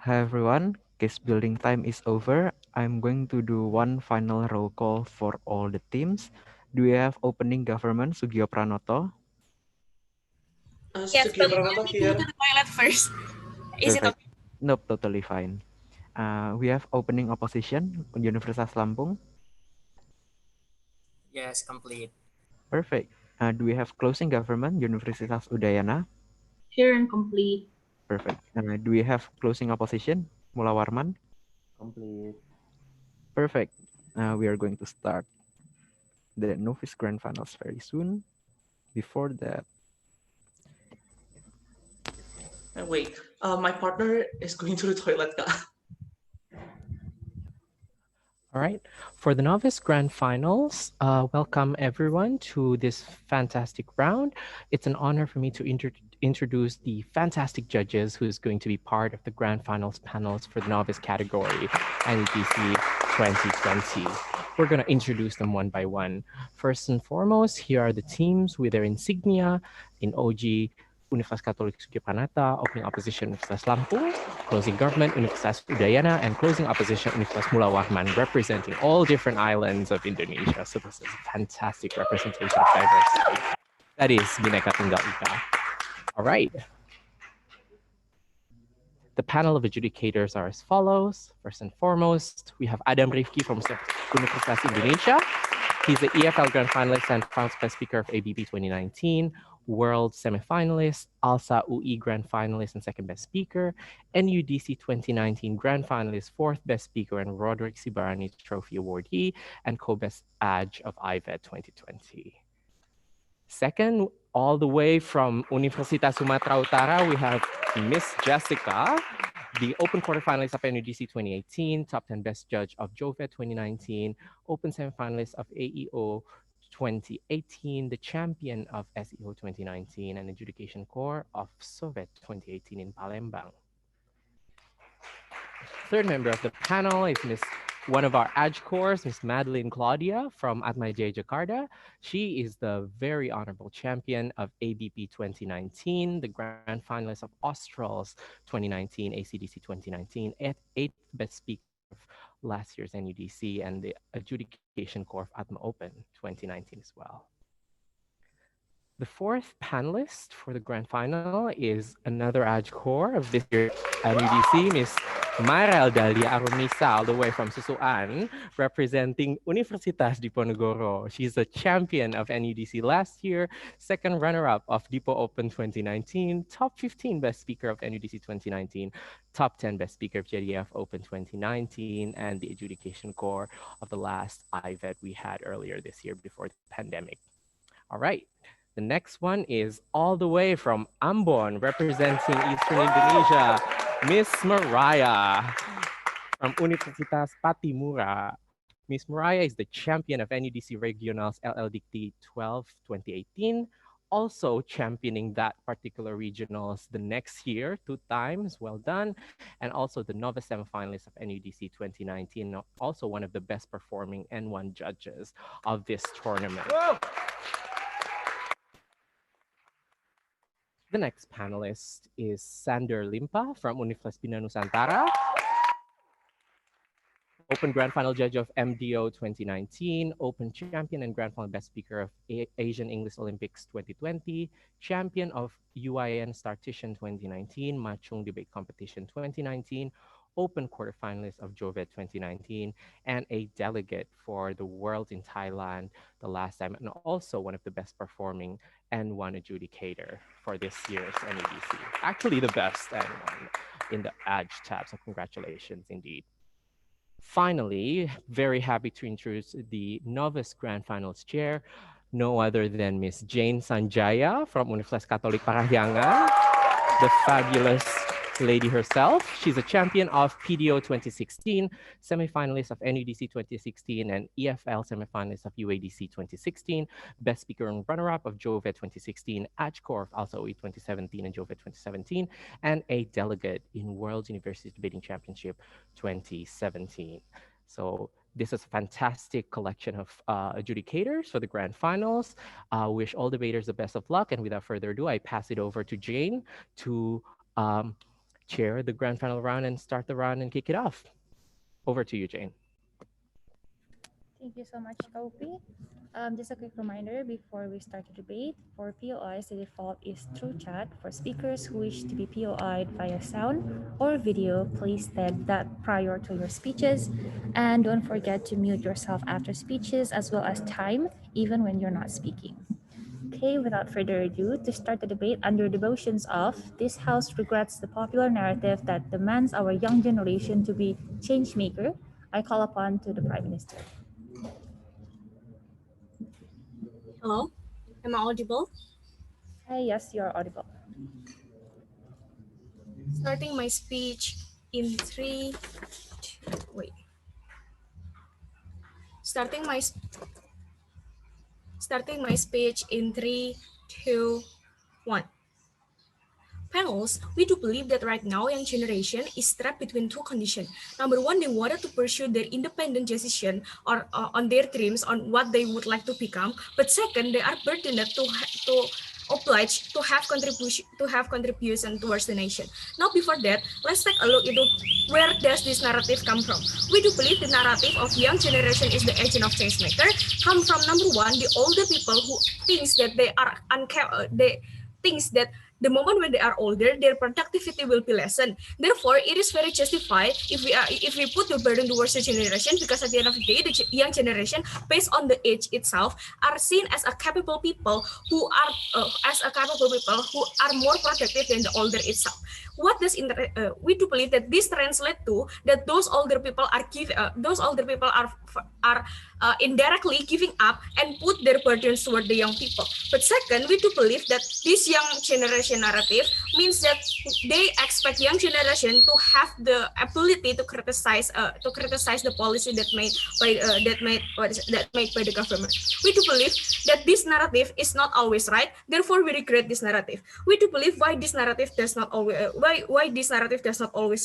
Hi everyone, case building time is over. I'm going to do one final roll call for all the teams. Do we have opening government Soegijapranata? Yes, but we Sugiyopramoto need to go to here. the toilet first. Is it Perfect. okay? Nope, totally fine. We have opening opposition Universitas Lampung. Yes, complete. Perfect. Do we have closing government Universitas Udayana? Here and complete. Perfect. Do we have closing opposition Mulawarman? Complete. Perfect. We are going to start the Novice Grand Finals very soon. Before that, Wait, my partner is going to the toilet, ka. All right, for the Novice Grand Finals, welcome everyone to this fantastic round. It's an honor for me to introduce the fantastic judges who's going to be part of the Grand Finals panels for the Novice category, NUDC 2020. We're going to introduce them one by one. First and foremost, here are the teams with their insignia in OG. Universitas Soegijapranata, opening opposition Universitas Lampung, closing government Universitas Udayana, and closing opposition Universitas Mulawarman, representing all different islands of Indonesia. So this is a fantastic representation of diversity. That is Bhinneka Tunggal Ika. All right. The panel of adjudicators are as follows. First and foremost, we have Adam Rifki from Universitas Indonesia. He's the EFL Grand Finalist and Finals Best Speaker of ABB 2019, World Semifinalist, ALSA UE Grand Finalist and Second Best Speaker, NUDC 2019 Grand Finalist, Fourth Best Speaker, and Roderick Sibarani Trophy Awardee, and Co-Best Adj of IVET 2020. Second, all the way from Universitas Sumatera Utara, we have Miss Jessica, the Open Quarterfinalist of NUDC 2018, Top 10 Best Judge of JOVET 2019, Open Semifinalist of AEO 2018, the Champion of SEO 2019, and Adjudication Core of SOVET 2018 in Palembang. Third member of the panel is one of our Adj cores, Miss Madeline Claudia from Atmai J Jakarta. She is the very honorable champion of ABP 2019, the grand finalist of Australs 2019, ACDC 2019, eighth best speaker of last year's NUDC, and the adjudication core of Atma Open 2019 as well. The fourth panelist for the grand final is another Adj core of this year's NUDC, Miss Marel Dalia Arumisa, all the way from Susuan, representing Universitas Diponegoro. She's a champion of NUDC last year, second runner-up of Dipo Open 2019, top 15 best speaker of NUDC 2019, top 10 best speaker of JDF Open 2019, and the adjudication core of the last IVET we had earlier this year before the pandemic. All right. The next one is all the way from Ambon, representing Eastern Indonesia, Miss Mariah from Universitas Patimura. Miss Mariah is the champion of NUDC Regionals LLDT 12 2018, also championing that particular regionals the next year 2 times, well done, and also the Novice semifinalist of NUDC 2019, also one of the best performing N1 judges of this tournament. Whoa! The next panelist is Sander Limpa from Universitas Bina Nusantara, Open Grand Final Judge of MDO 2019, Open Champion and Grand Final Best Speaker of Asian English Olympics 2020, Champion of UIN Statistician 2019, Machung Debate Competition 2019, Open Quarterfinalist of JOVET 2019, and a delegate for the World in Thailand the last time, and also one of the best performing N1 adjudicator for this year's NEDC. Actually, the best N1 in the Adj tab, so congratulations indeed. Finally, very happy to introduce the Novice Grand Finals chair, no other than Miss Jane Sanjaya from Universitas Katolik Parahyangan, the fabulous lady herself. She's a champion of PDO 2016, semifinalist of NUDC 2016, and EFL semifinalist of UADC 2016, best speaker and runner-up of JOVET 2016, AJCOR of ALSA OE 2017 and JOVET 2017, and a delegate in World University Debating Championship 2017. So this is a fantastic collection of adjudicators for the grand finals. Wish all debaters the best of luck. And without further ado, I pass it over to Jane to chair the grand final round and start the round and kick it off. Over to you, Jane. Thank you so much, Kopi. Just a quick reminder before we start the debate. For POIs, the default is through chat. For speakers who wish to be POI'd via sound or video, please state that prior to your speeches. And don't forget to mute yourself after speeches as well as time, even when you're not speaking. Okay, without further ado, to start the debate under the motions of this House regrets the popular narrative that demands our young generation to be changemaker, I call upon to the Prime Minister. Hello, am I audible? Hi, yes, you're audible. Starting my speech in three, two, wait. Starting my speech in 3, 2, 1. Panels, we do believe that right now young generation is trapped between two conditions. Number one, they wanted to pursue their independent decision or on their dreams on what they would like to become. But second, they are burdened to obliged to have contribution towards the nation. Now, before that, let's take a look into where does this narrative come from. We do believe the narrative of young generation is the agent of changemaker come from number one, the older people who thinks that the moment when they are older, their productivity will be lessened. Therefore, it is very justified if we put the burden towards the generation, because at the end of the day, the young generation, based on the age itself, are seen as a capable people who are more productive than the older itself. What does we do believe that this translates to that those older people are indirectly giving up and put their burdens toward the young people. But second, we do believe that this young generation narrative means that they expect young generation to have the ability to criticize the policy that made by the government. We do believe that this narrative is not always right. Therefore, we regret this narrative. We do believe why this narrative does not always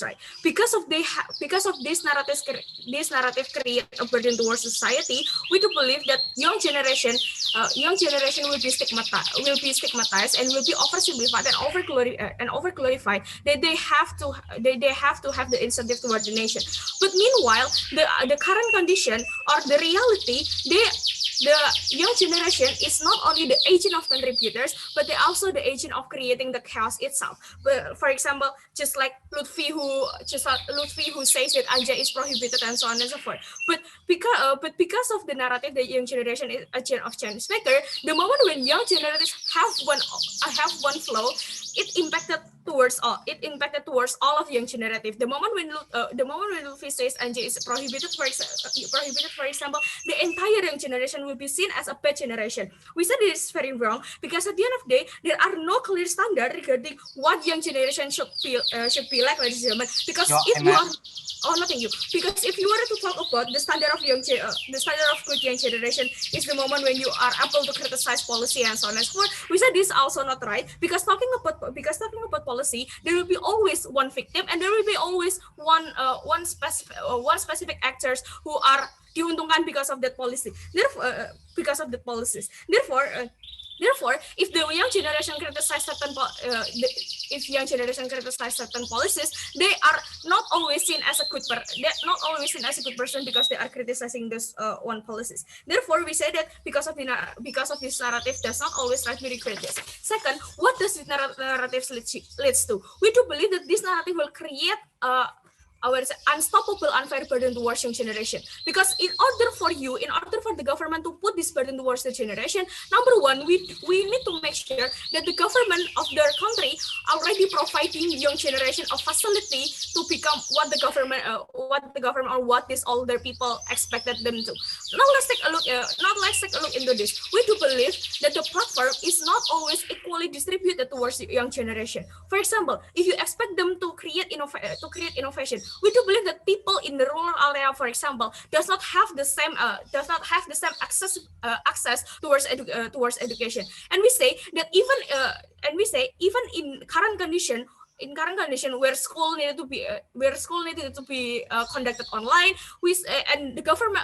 right, because of this narrative create a burden towards society. We do believe that young generation will be stigmatized and will be oversimplified and overglorified that they have to have the incentive toward the nation. But meanwhile, the current condition or the reality, the young generation is not only the agent of contributors, but they also the agent of creating the chaos itself. But for example, just like Lutfi who says that Anja is prohibited and so on and so forth. But because of the narrative, the young generation is agent of changemaker. The moment when young generations have one flow, it impacted towards all of young generative. The moment when Lutfi says Anja is prohibited, for example, the entire young generation will be seen as a bad generation. We said it is very wrong because at the end of the day, there are no clear standard regarding what young generation should be like, ladies and gentlemen. Because Because if you were to talk about the standard of good young generation is the moment when you are able to criticize policy and so on and so forth. We said this is also not right because talking about policy, there will be always one victim and there will be always one specific actors who are diuntungkan because of that policy. Therefore, if the young generation criticize certain policies, they are not always seen as a good person because they are criticizing this one policies. Therefore, we say that because of this narrative does not always right, we regret this. Second, what does this narrative leads to? We do believe that this narrative will create our unstoppable unfair burden towards young generation. Because in order for the government to put this burden towards the generation, number one, we need to make sure that the government of their country already providing young generation a facility to become what the government or what these older people expected them to. Now let's take a look into this. We do believe that the platform is not always equally distributed towards the young generation. For example, if you expect them to create innovation, we do believe that people in the rural area, for example, does not have the same access towards education. And we say that even in current condition, in current condition where school needed to be conducted online, and the government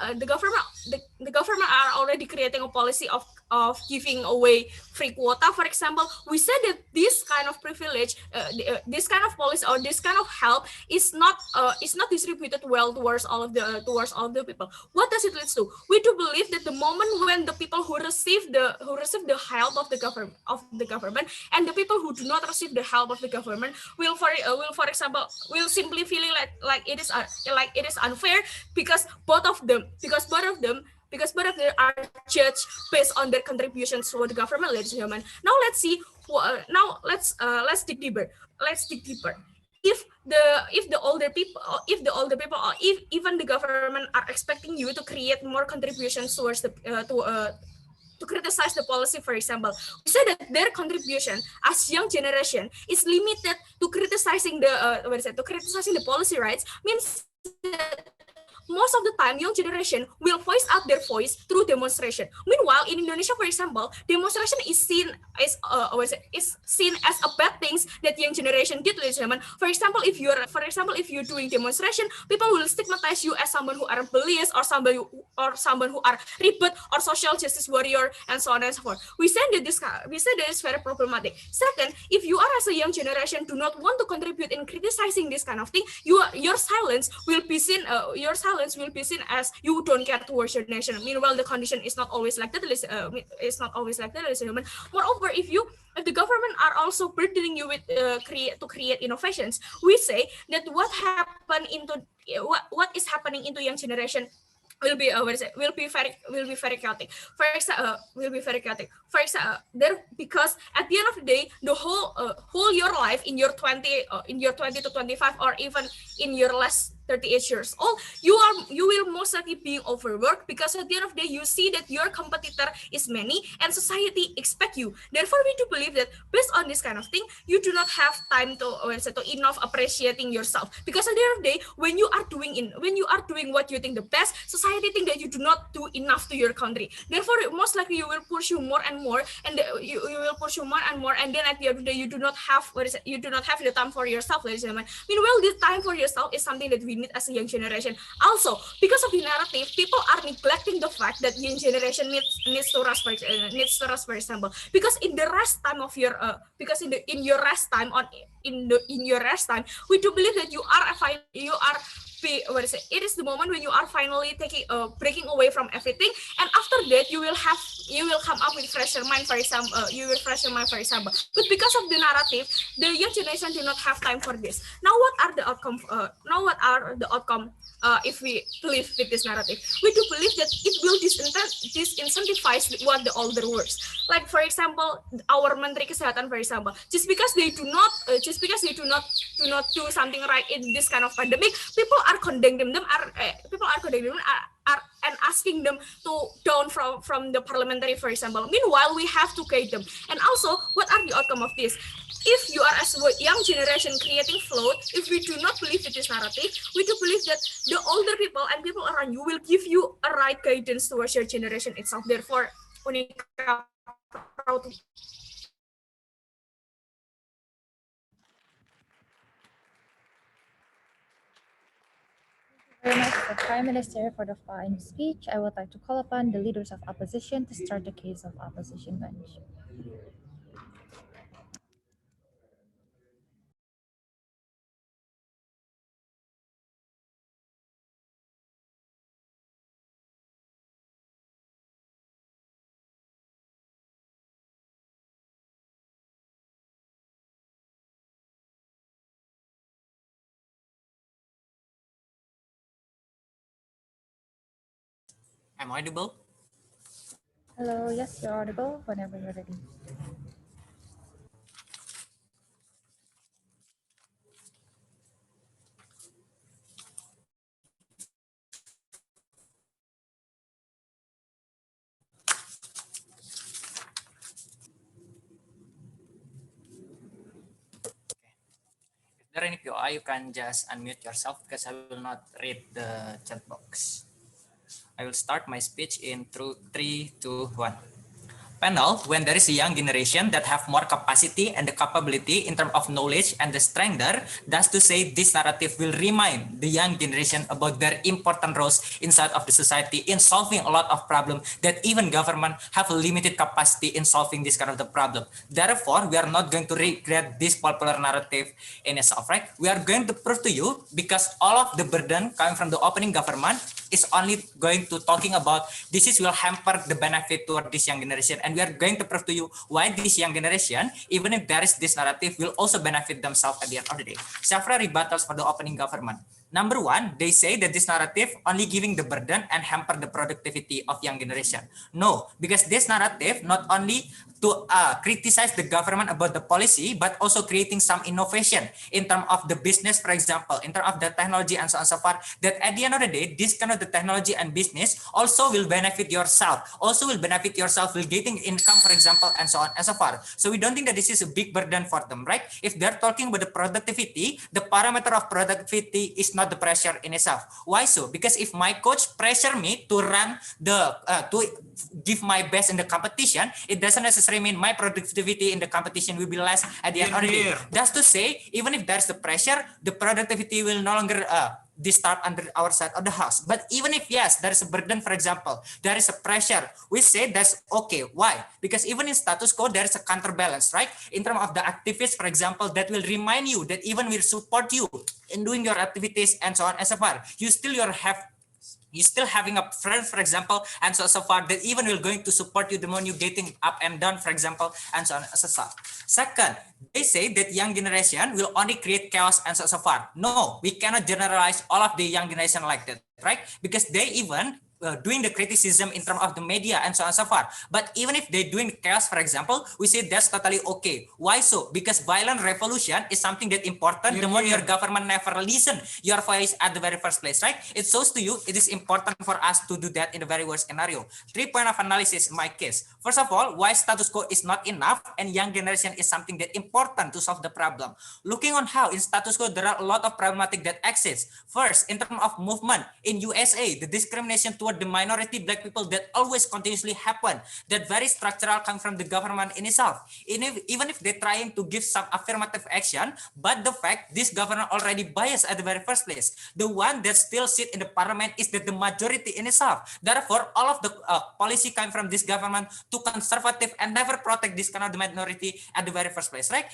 are already creating a policy of giving away free quota, for example. We said that this kind of privilege, this kind of policy or this kind of help is not distributed well towards all of the people. What does it lead to? We do believe that the moment when the people who receive the help of the government and the people who do not receive the help of the government will simply feeling like it is unfair, because both of them are judged based on their contributions to the government, ladies and gentlemen. Now let's see. Let's dig deeper. If the older people, or if even the government are expecting you to create more contributions towards the to criticize the policy, for example, we say that their contribution as young generation is limited to criticizing the policy, rights, means that most of the time, young generation will voice out their voice through demonstration. Meanwhile, in Indonesia, for example, demonstration is seen as a bad things that young generation did. For example, if you're doing demonstration, people will stigmatize you as someone who are rebellious, or someone who are rebut or social justice warrior, and so on and so forth. We say that it's very problematic. Second, if you are as a young generation do not want to contribute in criticizing this kind of thing, your silence will be seen as you don't care towards your nation. Meanwhile, the condition is not always like that. Moreover, if the government are also burdening you with create innovations, we say that what is happening into young generation will be very chaotic. For example, because at the end of the day, the whole your life in your 20 to 25, or even in your last 38 years old, you will most likely be overworked, because at the end of the day you see that your competitor is many and society expect you. Therefore, we do believe that based on this kind of thing, you do not have time to enough appreciating yourself, because at the end of the day, when you are doing what you think the best, society think that you do not do enough to your country. Therefore, most likely you will pursue more and more, and you will pursue more and more, and then at the end of the day you do not have the time for yourself, ladies and gentlemen. Meanwhile, the time for yourself is something that we need as a young generation. Also, because of the narrative, people are neglecting the fact that young generation needs to rest, for example. Because in the rest time of your in your rest time, we do believe that it is the moment when you are finally breaking away from everything, and after that you will come up with fresher mind, for example. But because of the narrative, the young generation do not have time for this. Now what are the outcome if we believe with this narrative? We do believe that it will disincentivize what the older works. Like, for example, our Menteri Kesehatan, for example, just because they do not do something right in this kind of pandemic, people are condemning them and asking them to down from the parliamentary, for example. Meanwhile, we have to guide them. And also, what are the outcome of this? If you are as a young generation creating float, if we do not believe in this narrative, we do believe that the older people and people around you will give you a right guidance towards your generation itself. Therefore, Unika proud to very much to the Prime Minister for the fine speech. I would like to call upon the leaders of opposition to start the case of opposition bench. I'm audible? Hello, yes, you're audible whenever you're ready. If there are any POI, you can just unmute yourself because I will not read the chat box. I will start my speech in 3, 2, 1. panel when there is a young generation that have more capacity and the capability in terms of knowledge and the strength there. That's to say this narrative will remind the young generation about their important roles inside of the society in solving a lot of problems that even government have a limited capacity in solving this kind of the problem. Therefore, we are not going to regret this popular narrative in itself, right? We are going to prove to you because all of the burden coming from the opening government is only going to talking about this is will hamper the benefit toward this young generation, and we are going to prove to you why this young generation, even if there is this narrative, will also benefit themselves at the end of the day. Several rebuttals for the opening government. Number one, they say that this narrative only giving the burden and hamper the productivity of young generation. No, because this narrative not only to criticize the government about the policy, but also creating some innovation in terms of the business, for example, in terms of the technology and so on and so forth, that at the end of the day, this kind of the technology and business also will benefit yourself, will getting income, for example, and so on and so forth. So we don't think that this is a big burden for them, right? If they're talking about the productivity, the parameter of productivity is not the pressure in itself. Why so? Because if my coach pressure me to run to give my best in the competition, it doesn't necessarily mean my productivity in the competition will be less at the end of the day. That's to say, even if there's the pressure, the productivity will no longer disturb under our side of the house. But even if yes, there is a burden, for example, there is a pressure, we say that's okay. Why? Because even in status quo, there is a counterbalance, right? In terms of the activists, for example, that will remind you that even will support you in doing your activities and so on and so forth. You still having a friend, for example, and so far that even will going to support you the more you getting up and down, for example, and so on and so forth. Second, they say that young generation will only create chaos and so far. No, we cannot generalize all of the young generation like that, right? Because they even doing the criticism in terms of the media and so on and so forth. But even if they're doing chaos, for example, we say that's totally okay. Why so? Because violent revolution is something that important. The more your government never listen your voice at the very first place, right? It shows to you it is important for us to do that in the very worst scenario. 3 point of analysis in my case. First of all, why status quo is not enough and young generation is something that important to solve the problem. Looking on how in status quo there are a lot of problematic that exists. First, in terms of movement in USA, the discrimination toward the minority black people that always continuously happen, that very structural come from the government in itself. Even if they're trying to give some affirmative action, but the fact this government already biased at the very first place. The one that still sit in the parliament is that the majority in itself. Therefore, all of the policy come from this government to conservative and never protect this kind of the minority at the very first place, right?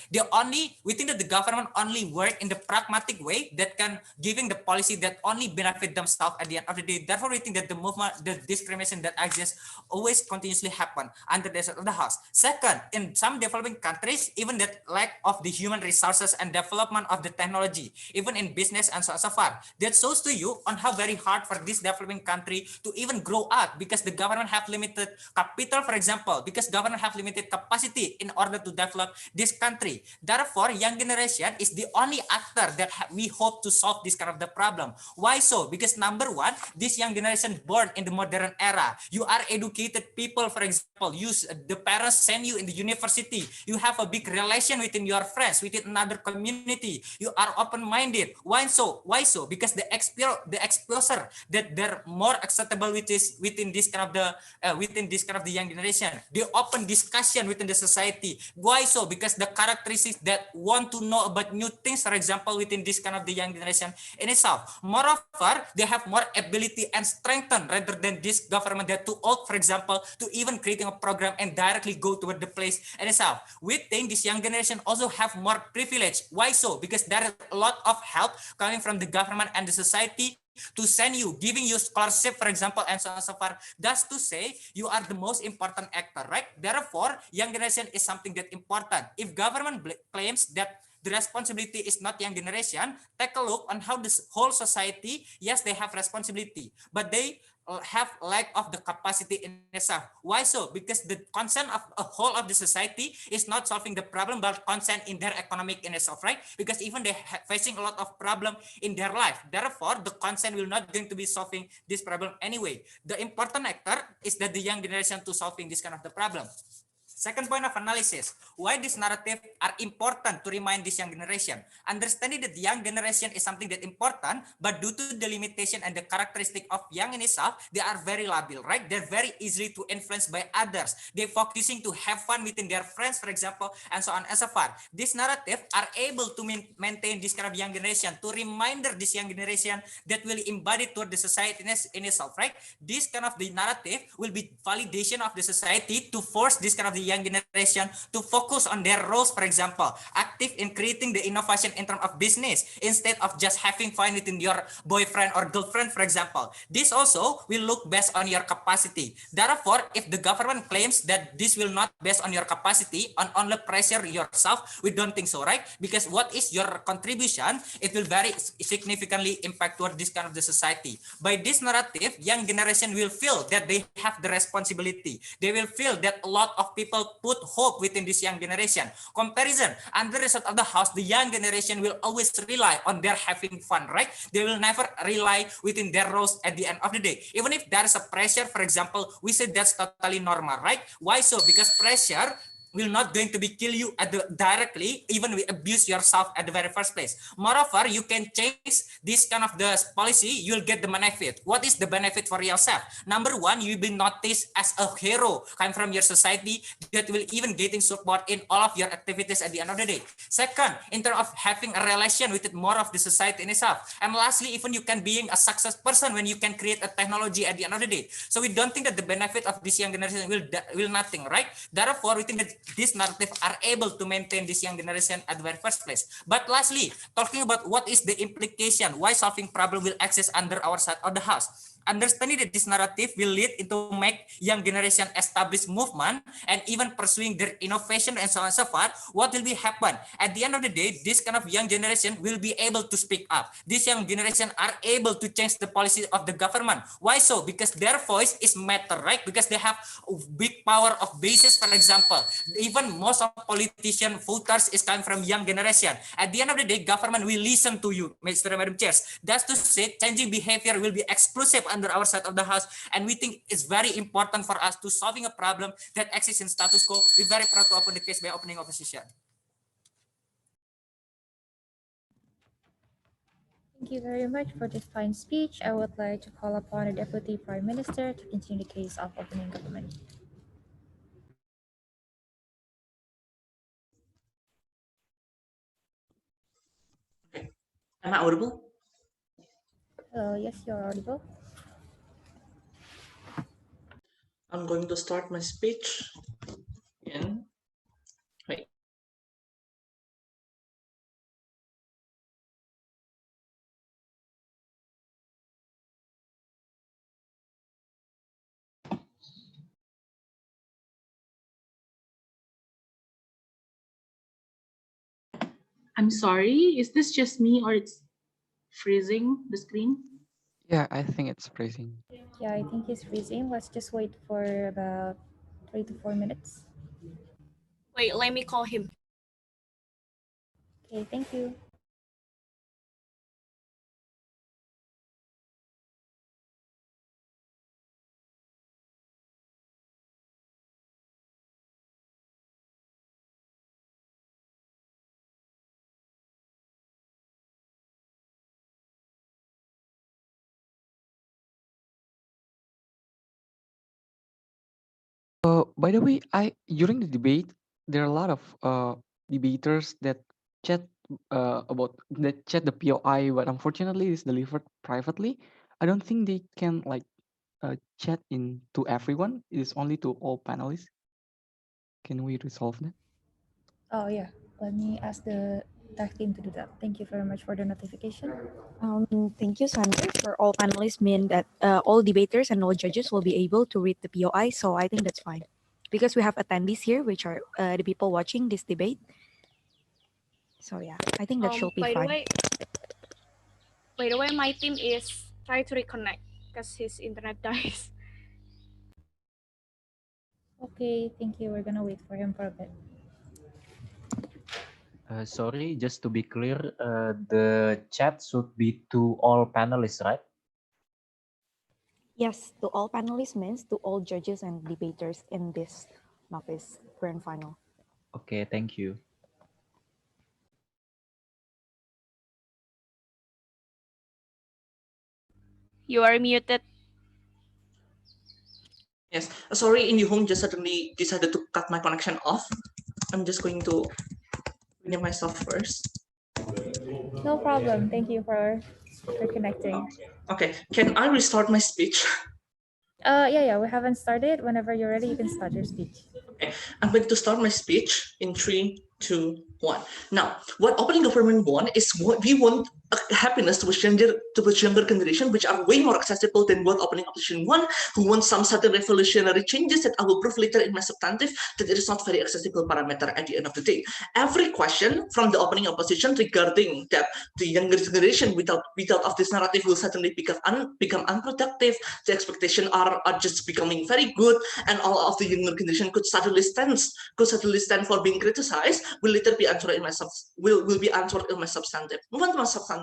We think that the government only work in the pragmatic way that can giving the policy that only benefit themselves at the end of the day. Therefore, we think that the movement, the discrimination that exists always continuously happen under the side of the house. Second, in some developing countries, even that lack of the human resources and development of the technology, even in business and so on so forth, that shows to you on how very hard for this developing country to even grow up because the government have limited capital, for example, because government have limited capacity in order to develop this country. Therefore, young generation is the only actor that we hope to solve this kind of the problem. Why so? Because number one, this young generation born in the modern era. You are educated people, for example, the parents send you in the university. You have a big relation within your friends, within another community. You are open-minded. Why so? Why so? Because the exposure that they're more acceptable within this kind of the young generation. The open discussion within the society. Why so? Because the characteristics that want to know about new things, for example, within this kind of the young generation in itself. Moreover, they have more ability and strengthen rather than this government that too old, for example, to even creating a program and directly go toward the place in itself. We think this young generation also have more privilege. Why so? Because there is a lot of help coming from the government and the society to send you, giving you scholarship, for example, and so on and so forth. That's to say you are the most important actor, right? Therefore, young generation is something that important. If government claims that the responsibility is not young generation, take a look on how this whole society, yes, they have responsibility, but they have lack of the capacity in itself. Why so? Because the concern of a whole of the society is not solving the problem, but concern in their economic in itself, right? Because even they facing a lot of problem in their life. Therefore, the concern will not going to be solving this problem anyway. The important actor is that the young generation to solving this kind of the problem. Second point of analysis, why this narrative are important to remind this young generation. Understanding that the young generation is something that important, but due to the limitation and the characteristic of young in itself, they are very labil, right? They're very easily to influence by others. They're focusing to have fun within their friends, for example, and so on and so forth. This narrative are able to maintain this kind of young generation, to reminder this young generation that will embody toward the society in itself, right? This kind of the narrative will be validation of the society to force this kind of the young generation to focus on their roles, for example, active in creating the innovation in terms of business instead of just having fun within your boyfriend or girlfriend, for example. This also will look based on your capacity. Therefore, if the government claims that this will not based on your capacity, on only pressure yourself, we don't think so, right? Because what is your contribution, it will very significantly impact toward this kind of the society. By this narrative, young generation will feel that they have the responsibility. They will feel that a lot of people put hope within this young generation. Comparison, under the result of the house, the young generation will always rely on their having fun, right? They will never rely within their roles at the end of the day. Even if there is a pressure, for example, we say that's totally normal, right? Why so? Because pressure will not going to be kill you directly, even we abuse yourself at the very first place. Moreover, you can change this kind of the policy, you'll get the benefit. What is the benefit for yourself? Number one, you'll be noticed as a hero coming from your society that will even getting support in all of your activities at the end of the day. Second, in terms of having a relation with it more of the society in itself. And lastly, even you can being a success person when you can create a technology at the end of the day. So we don't think that the benefit of this young generation will nothing, right? Therefore, we think that this narrative are able to maintain this young generation at the very first place. But lastly, talking about what is the implication, why solving problem will exist under our side of the house. Understanding that this narrative will lead into make young generation establish movement and even pursuing their innovation and so on and so forth, what will be happen? At the end of the day, this kind of young generation will be able to speak up. This young generation are able to change the policy of the government. Why so? Because their voice is matter, right? Because they have big power of basis, for example. Even most of politician voters is coming from young generation. At the end of the day, government will listen to you, Mr. and Madam Chairs. That's to say, changing behavior will be exclusive under our side of the house, and we think it's very important for us to solving a problem that exists in status quo. We're very proud to open the case by opening opposition. Thank you very much for this fine speech. I would like to call upon the Deputy Prime Minister to continue the case of opening government. Am I audible? Hello, yes, you're audible. I'm going to start my speech in. Wait. I'm sorry, is this just me or it's freezing the screen? Yeah, I think it's freezing. Yeah, I think he's freezing. Let's just wait for about 3 to 4 minutes. Wait, let me call him. Okay, thank you. By the way, during the debate, there are a lot of debaters that chat chat the POI, but unfortunately, it's delivered privately. I don't think they can chat in to everyone. It is only to all panelists. Can we resolve that? Oh, yeah. Let me ask the tech team to do that. Thank you very much for the notification. Thank you, Sandra. For all panelists mean that all debaters and all judges will be able to read the POI, so I think that's fine. Because we have attendees here, which are the people watching this debate. So yeah, I think that should be fine. By the way, my team is trying to reconnect because his internet dies. Okay, thank you. We're gonna wait for him for a bit. Sorry, just to be clear, the chat should be to all panelists, right? Yes, to all panelists means to all judges and debaters in this Novice Grand Final. Okay, thank you. You are muted. Yes, sorry, in home just suddenly decided to cut my connection off. I'm just going to rename myself first. No problem. Thank you for connecting. Okay, can I restart my speech? Yeah, we haven't started. Whenever you're ready, you can start your speech. Okay, I'm going to start my speech in 3, 2, 1. Now, what opening government want is what we want happiness to a younger generation, which are way more accessible than what opening opposition want, who want some certain revolutionary changes that I will prove later in my substantive that it is not very accessible parameter at the end of the day. Every question from the opening opposition regarding that the younger generation without of this narrative will suddenly become unproductive, the expectations are just becoming very good, and all of the younger generation could suddenly stand for being criticized, will later be answered in my will be answered in my substantive. Move on to my substantive.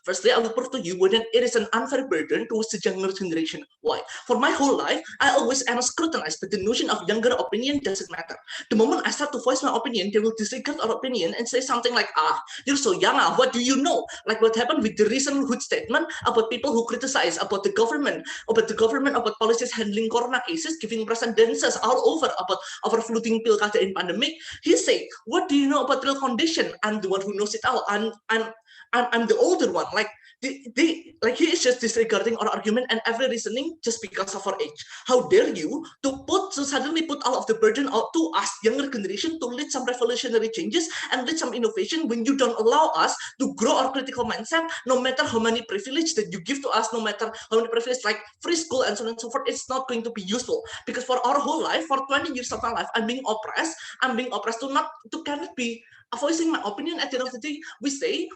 Firstly, I will prove to you whether it is an unfair burden towards the younger generation. Why? For my whole life, I always am scrutinized, but the notion of younger opinion doesn't matter. The moment I start to voice my opinion, they will disregard our opinion and say something like, you're so young, what do you know? Like what happened with the recent Hood statement about people who criticize about the government, about policies handling corona cases, giving precedences all over about overflowing pilkada in pandemic. He said, what do you know about real condition? I'm the one who knows it all. I'm the older one. Like he is just disregarding our argument and every reasoning just because of our age. How dare you to suddenly put all of the burden out to us younger generation to lead some revolutionary changes and lead some innovation when you don't allow us to grow our critical mindset, no matter how many privilege that you give to us, no matter how many privilege like free school and so on and so forth, it's not going to be useful. Because for our whole life, for 20 years of my life, I'm being oppressed to cannot be voicing my opinion. At the end of the day, we say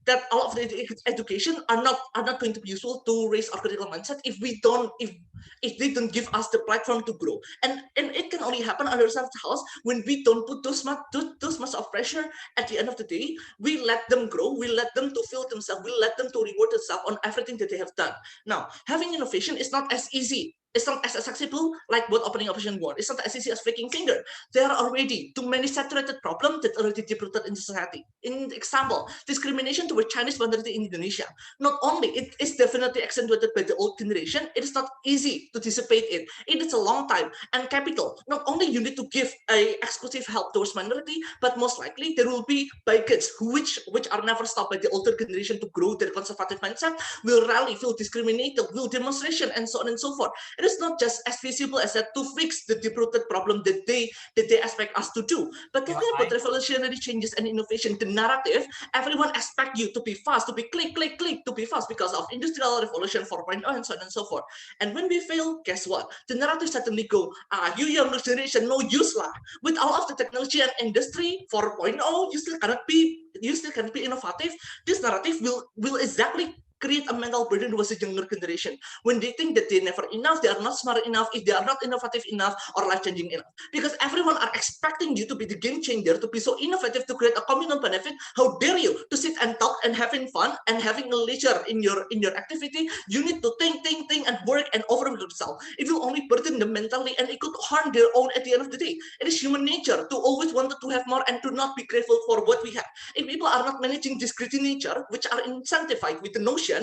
that all of the education are not going to be useful to raise our critical mindset if they don't give us the platform to grow, and it can only happen under such house when we don't put those much of pressure. At the end of the day, we let them grow, we let them to feel themselves, we let them to reward themselves on everything that they have done. Now, having innovation is not as easy. It's not as accessible like what opening opposition want. It's not as easy as flicking finger. There are already too many saturated problems that already deep-rooted in society. In example, discrimination toward Chinese minority in Indonesia. Not only it is definitely accentuated by the old generation, it is not easy to dissipate it. It is a long time and capital. Not only you need to give a exclusive help towards minority, but most likely there will be bigots which are never stopped by the older generation to grow their conservative mindset, will rally, will discriminate, will demonstration, and so on and so forth. It is not just as feasible as that to fix the deep-rooted problem that they expect us to do. But talking about revolutionary changes and innovation, the narrative, everyone expect you to be fast, to be click, click, click, to be fast because of industrial revolution 4.0 and so on and so forth. And when we fail, guess what? The narrative suddenly go, you younger generation, no use lah. With all of the technology and industry 4.0, you still cannot be innovative. This narrative will exactly create a mental burden towards the younger generation when they think that they're never enough, they are not smart enough, if they are not innovative enough or life-changing enough. Because everyone are expecting you to be the game changer, to be so innovative, to create a communal benefit. How dare you to sit and talk and having fun and having a leisure in your activity? You need to think and work and overwork yourself. It will only burden them mentally and it could harm their own at the end of the day. It is human nature to always want to have more and to not be grateful for what we have. If people are not managing this greedy nature, which are incentivized with the notion,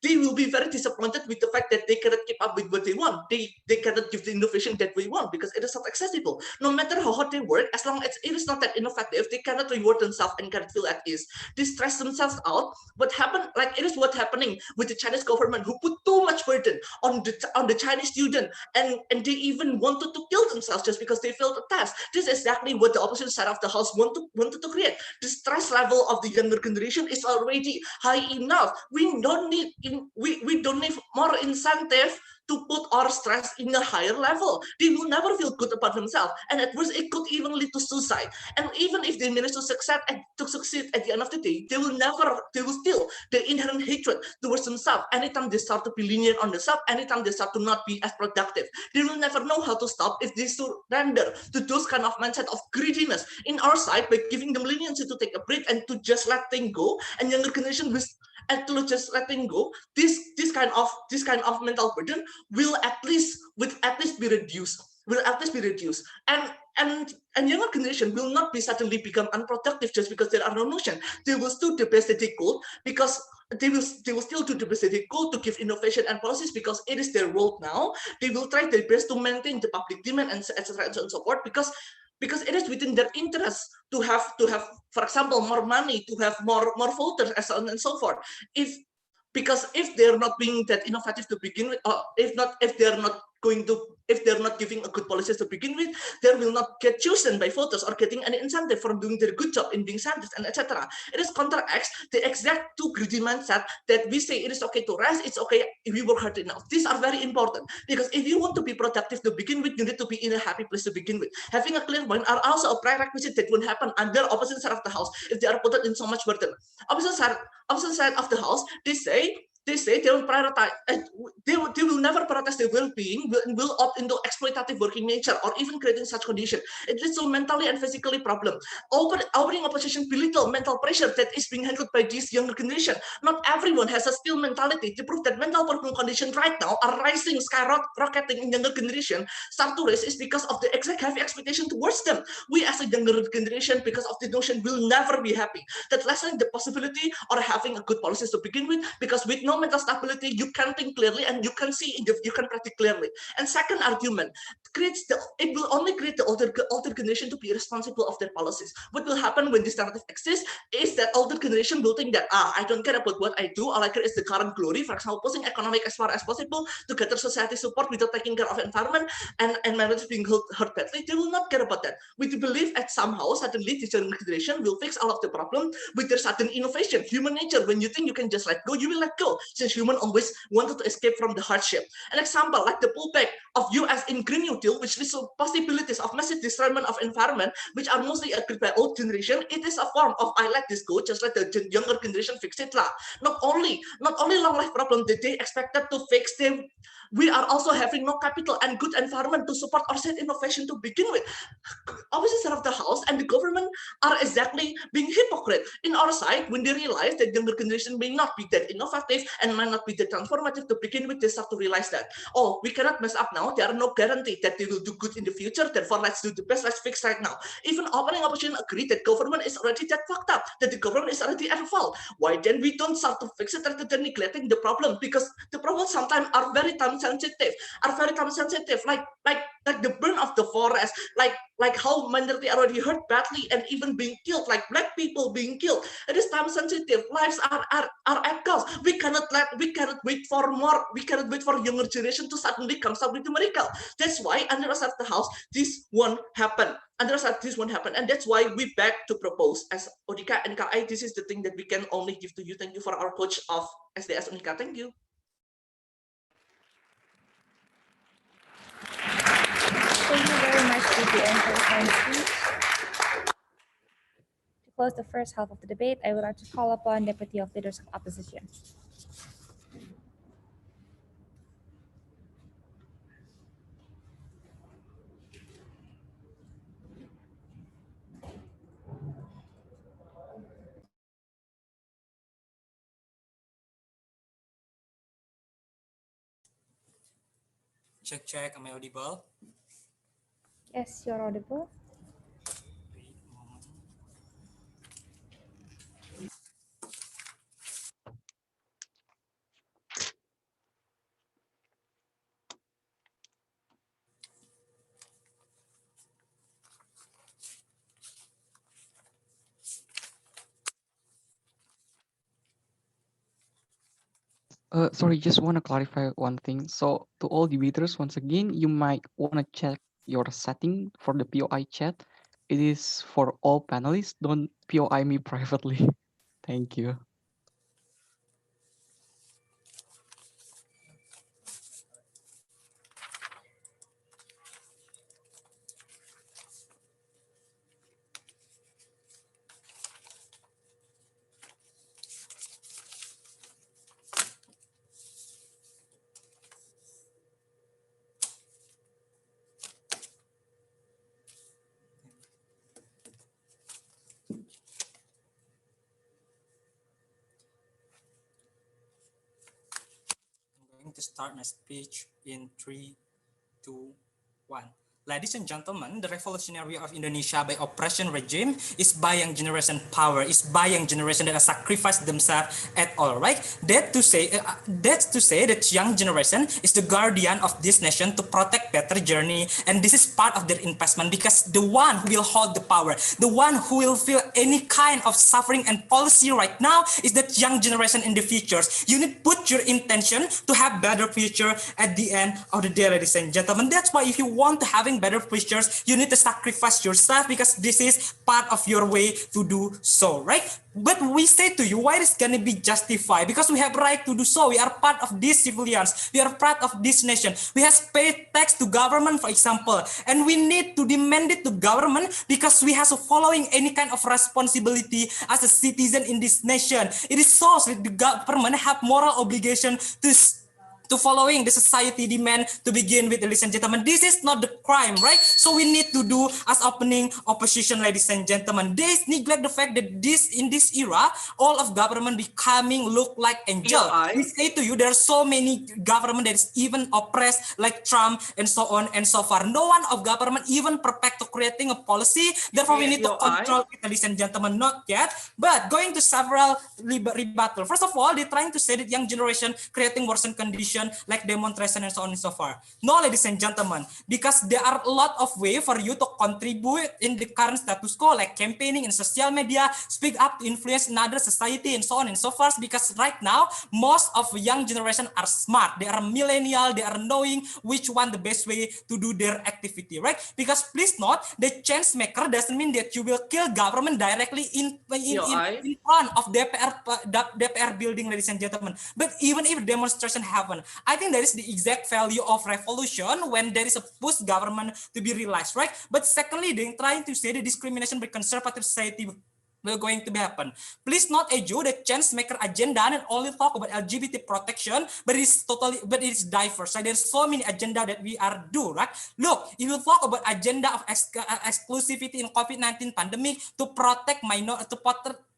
they will be very disappointed with the fact that they cannot keep up with what they want. They cannot give the innovation that we want because it is not accessible. No matter how hard they work, as long as it is not that innovative, they cannot reward themselves and cannot feel at ease. They stress themselves out. What happened? Like it is what happening with the Chinese government, who put too much burden on the Chinese student, and they even wanted to kill themselves just because they failed the test. This is exactly what the opposite side of the house wanted to create. The stress level of the younger generation is already high enough. We don't need more incentive to put our stress in a higher level. They will never feel good about themselves, and at worst, it could even lead to suicide. And even if they manage to succeed at the end of the day, they will still the inherent hatred towards themselves. Anytime they start to be lenient on themselves, anytime they start to not be as productive, they will never know how to stop if they surrender to those kind of mindset of greediness in our side by giving them leniency to take a break and to just let things go. And younger generation and to just letting go, this kind of mental burden will at least be reduced. will at least be reduced. And younger generation will not be suddenly become unproductive just because there are no notion. They will still do the best that they could, because they will still do the best that they could to give innovation and policies, because it is their role now. They will try their best to maintain the public demand and etc. and so forth, because it is within their interest to have, for example, more money, to have more voters, and so forth. Because if they're not being that innovative to begin with, or if they're not giving a good policies to begin with, they will not get chosen by voters or getting any incentive for doing their good job in being scientists and etc. It is counteracts the exact two greedy mindset that we say it is okay to rest, it's okay if we work hard enough. These are very important, because if you want to be productive to begin with, you need to be in a happy place to begin with. Having a clear mind are also a prerequisite that won't happen under opposite side of the house if they are put in so much burden. Opposite side of the house, they say they will prioritize, they will never prioritize their well-being, will opt into exploitative working nature, or even creating such condition. It leads to mentally and physically problem. Opening opposition belittle mental pressure that is being handled by this younger generation. Not everyone has a still mentality. To prove that mental problem condition right now are rising, skyrocketing in younger generation, start to raise, is because of the exact heavy expectation towards them. We as a younger generation, because of the notion, will never be happy. That lessening the possibility or having a good policies to begin with, because with no mental stability, you can think clearly and you can see, you can predict clearly. And second argument, it will only create the older generation to be responsible of their policies. What will happen when this narrative exists is that older generation will think that, I don't care about what I do, all I care is the current glory, for example, pushing economic as far as possible to gather society support without taking care of environment, and marriage being hurt badly. They will not care about that. We believe at somehow suddenly this younger generation will fix all of the problem with their sudden innovation. Human nature, when you think you can just let go, you will let go, since human always wanted to escape from the hardship. An example, like the pullback of US in Green New Deal, which leads to possibilities of massive destroyment of environment, which are mostly agreed by old generation. It is a form of I let this go, just let the younger generation fix it lah. Not only long life problem that they expected to fix them, we are also having no capital and good environment to support our said innovation to begin with. Opposite side of the house and the government are exactly being hypocrite. In our side, when they realize that younger generation may not be that innovative and might not be that transformative to begin with, they start to realize that, oh, we cannot mess up now. There are no guarantee that they will do good in the future. Therefore, let's do the best. Let's fix right now. Even opening opposition agree that government is already that fucked up, that the government is already at fault. Why then we don't start to fix it rather than neglecting the problem? Because the problems sometimes are very time sensitive, like the burn of the forest, like how minority are already hurt badly and even being killed, like black people being killed. It is time sensitive. Lives are at cost. We cannot wait for more. We cannot wait for younger generation to suddenly come up with a miracle. That's why under us at the house, this won't happen. Under us at this won't happen, and that's why we beg to propose as Odika and KI. This is the thing that we can only give to you. Thank you for our coach of SDS Unika. Thank you. Thank you very much, DPN, for the kind speech. To close the first half of the debate, I would like to call upon Deputy of Leaders of Opposition. Check, am I audible? Yes, you're audible. Wait a moment. Sorry, just want to clarify one thing. So to all debaters, once again, you might want to check your setting for the POI chat. It is for all panelists. Don't POI me privately. Thank you. I'm going to start my speech in 3, 2, 1. Ladies and gentlemen, the revolutionary of Indonesia by oppression regime is by young generation power, is by young generation that have sacrificed themselves at all, right? That's to say that young generation is the guardian of this nation to protect better journey, and this is part of their investment because the one who will hold the power, the one who will feel any kind of suffering and policy right now is that young generation in the futures. You need put your intention to have better future at the end of the day, ladies and gentlemen. That's why if you want to having better futures, you need to sacrifice yourself because this is part of your way to do so, right? But we say to you, why is it going to be justified? Because we have right to do so. We are part of these civilians. We are part of this nation. We have paid tax to government, for example, and we need to demand it to government because we have following any kind of responsibility as a citizen in this nation. It is so that the government have moral obligation to following the society demand to begin with, ladies and gentlemen. This is not the crime, right? So we need to do as opening opposition, ladies and gentlemen. They neglect the fact that in this era, all of government becoming look like angel. We say to you, there are so many government that is even oppressed like Trump and so on and so far. No one of government even prepared to creating a policy. Therefore, we need to control it, ladies and gentlemen. Not yet, but going to several rebuttal. First of all, they're trying to say that young generation creating worsened condition like demonstration and so on and so far. No, ladies and gentlemen, because there are a lot of ways for you to contribute in the current status quo, like campaigning in social media, speak up to influence another society and so on and so forth. Because right now, most of young generation are smart. They are millennial. They are knowing which one the best way to do their activity, right? Because please note, the changemaker doesn't mean that you will kill government directly in front of DPR building, ladies and gentlemen. But even if demonstration happen, I think that is the exact value of revolution when there is a push government to be realized, right? But secondly, they're trying to say the discrimination by conservative society will going to happen. Please not echo the changemaker agenda and only talk about LGBT protection, but it's diverse. So there's so many agenda that we are do, right? Look, if you talk about agenda of exclusivity in COVID-19 pandemic to protect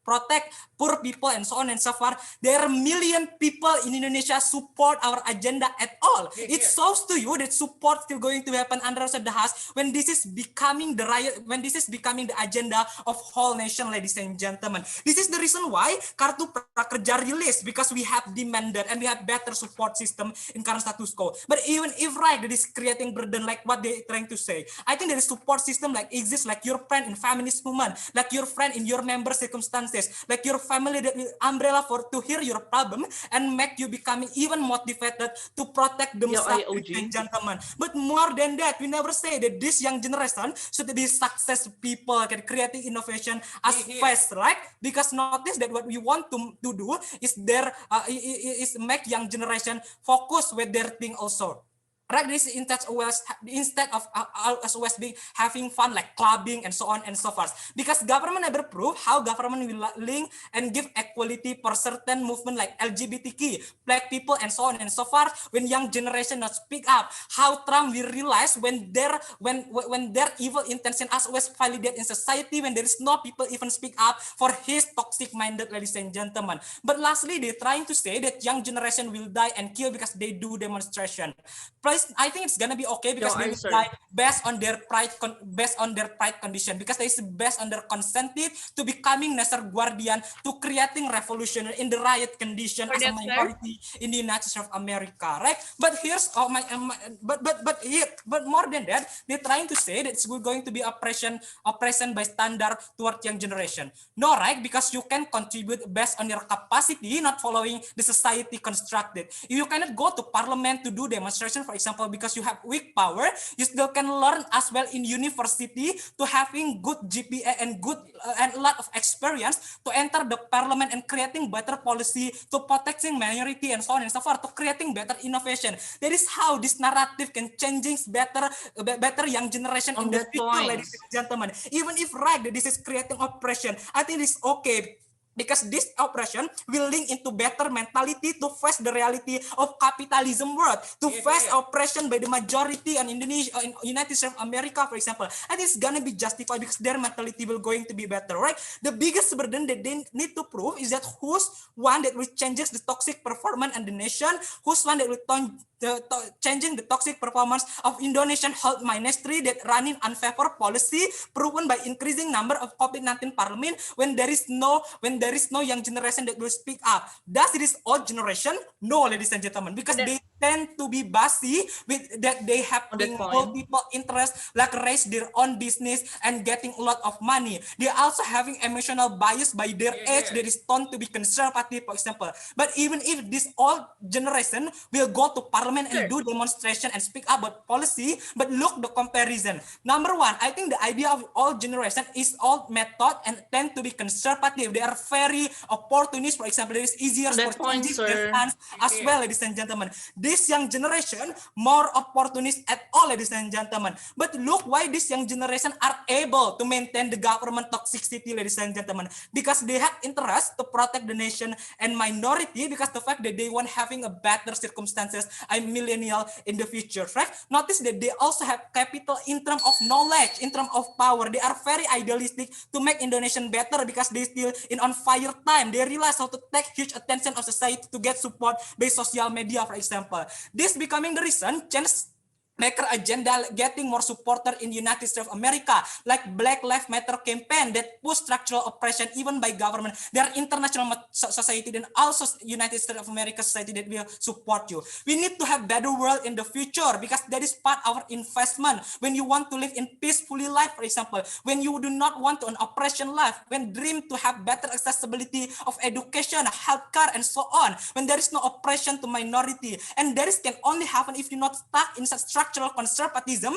protect poor people and so on and so forth. There are million people in Indonesia support our agenda at all. It shows to you that support still going to happen under the house when this is becoming the riot, when this is becoming the agenda of whole nation, ladies and gentlemen. This is the reason why Kartu Prakerja released, because we have demanded and we have better support system in current status quo. But even if right, that is creating burden like what they're trying to say, I think there is support system like exists like your friend in feminist movement, like your friend in your member circumstances, like your family that will umbrella for to hear your problem and make you becoming even motivated to protect themselves, ladies and gentlemen. But more than that, we never say that this young generation should be success people can creating innovation as fast, right? Because notice that what we want to do is is make young generation focus with their thing also. Right, this instead of as always being having fun like clubbing and so on and so forth. Because government never prove how government will link and give equality for certain movement like LGBTQ, black people and so on and so forth. When young generation not speak up, how Trump will realize when their evil intention as always validate in society when there is no people even speak up for his toxic minded, ladies and gentlemen. But lastly, they're trying to say that young generation will die and kill because they do demonstration. I think it's gonna be okay because they will die based on their pride condition, because they is based on their consented to becoming national guardian to creating revolution in the riot condition as a minority in the United States of America, right? But here's but more than that, they're trying to say that it's going to be oppression by standard towards young generation. No, right? Because you can contribute based on your capacity, not following the society constructed. If you cannot go to parliament to do demonstration, for example, because you have weak power, you still can learn as well in university to having good GPA and and a lot of experience to enter the parliament and creating better policy to protecting minority and so on and so forth, to creating better innovation. That is how this narrative can changing better young generation in the future, ladies and gentlemen. Even if right, this is creating oppression, I think it's okay. Because this operation will link into better mentality to face the reality of capitalism world, to face oppression by the majority in Indonesia, in United States of America, for example. And it's gonna be justified because their mentality will going to be better, right? The biggest burden that they need to prove is that who's one that will changes the toxic performance in the nation, who's one that will changing the toxic performance of Indonesian health ministry that running unfavorable policy proven by increasing number of COVID-19 parliament when there is no young generation that will speak up. Does this old generation? No, ladies and gentlemen, because they tend to be bossy with that they have multiple interests like raise their own business and getting a lot of money. They also having emotional bias by their age that is tend to be conservative, for example. But even if this old generation will go to parliament and do demonstration and speak up about policy, but look the comparison. Number one, I think the idea of old generation is old method and tend to be conservative. They are very opportunist. For example, it is easier for changing their stance as well, ladies and gentlemen. This young generation more opportunist at all, ladies and gentlemen. But look why this young generation are able to maintain the government toxicity, ladies and gentlemen, because they have interest to protect the nation and minority, because the fact that they want having a better circumstances, I'm millennial in the future, right? Notice that they also have capital in terms of knowledge, in terms of power. They are very idealistic to make Indonesian better because they still in on fire time. They realize how to take huge attention of society to get support by social media, for example. This becoming the reason Changemaker agenda getting more supporter in United States of America, like Black Lives Matter campaign that push structural oppression even by government. There are international society and also United States of America society that will support you. We need to have better world in the future because that is part of our investment. When you want to live in peacefully life, for example, when you do not want to an oppression life, when dream to have better accessibility of education, healthcare, and so on, when there is no oppression to minority, and that is can only happen if you're not stuck in such structural conservatism.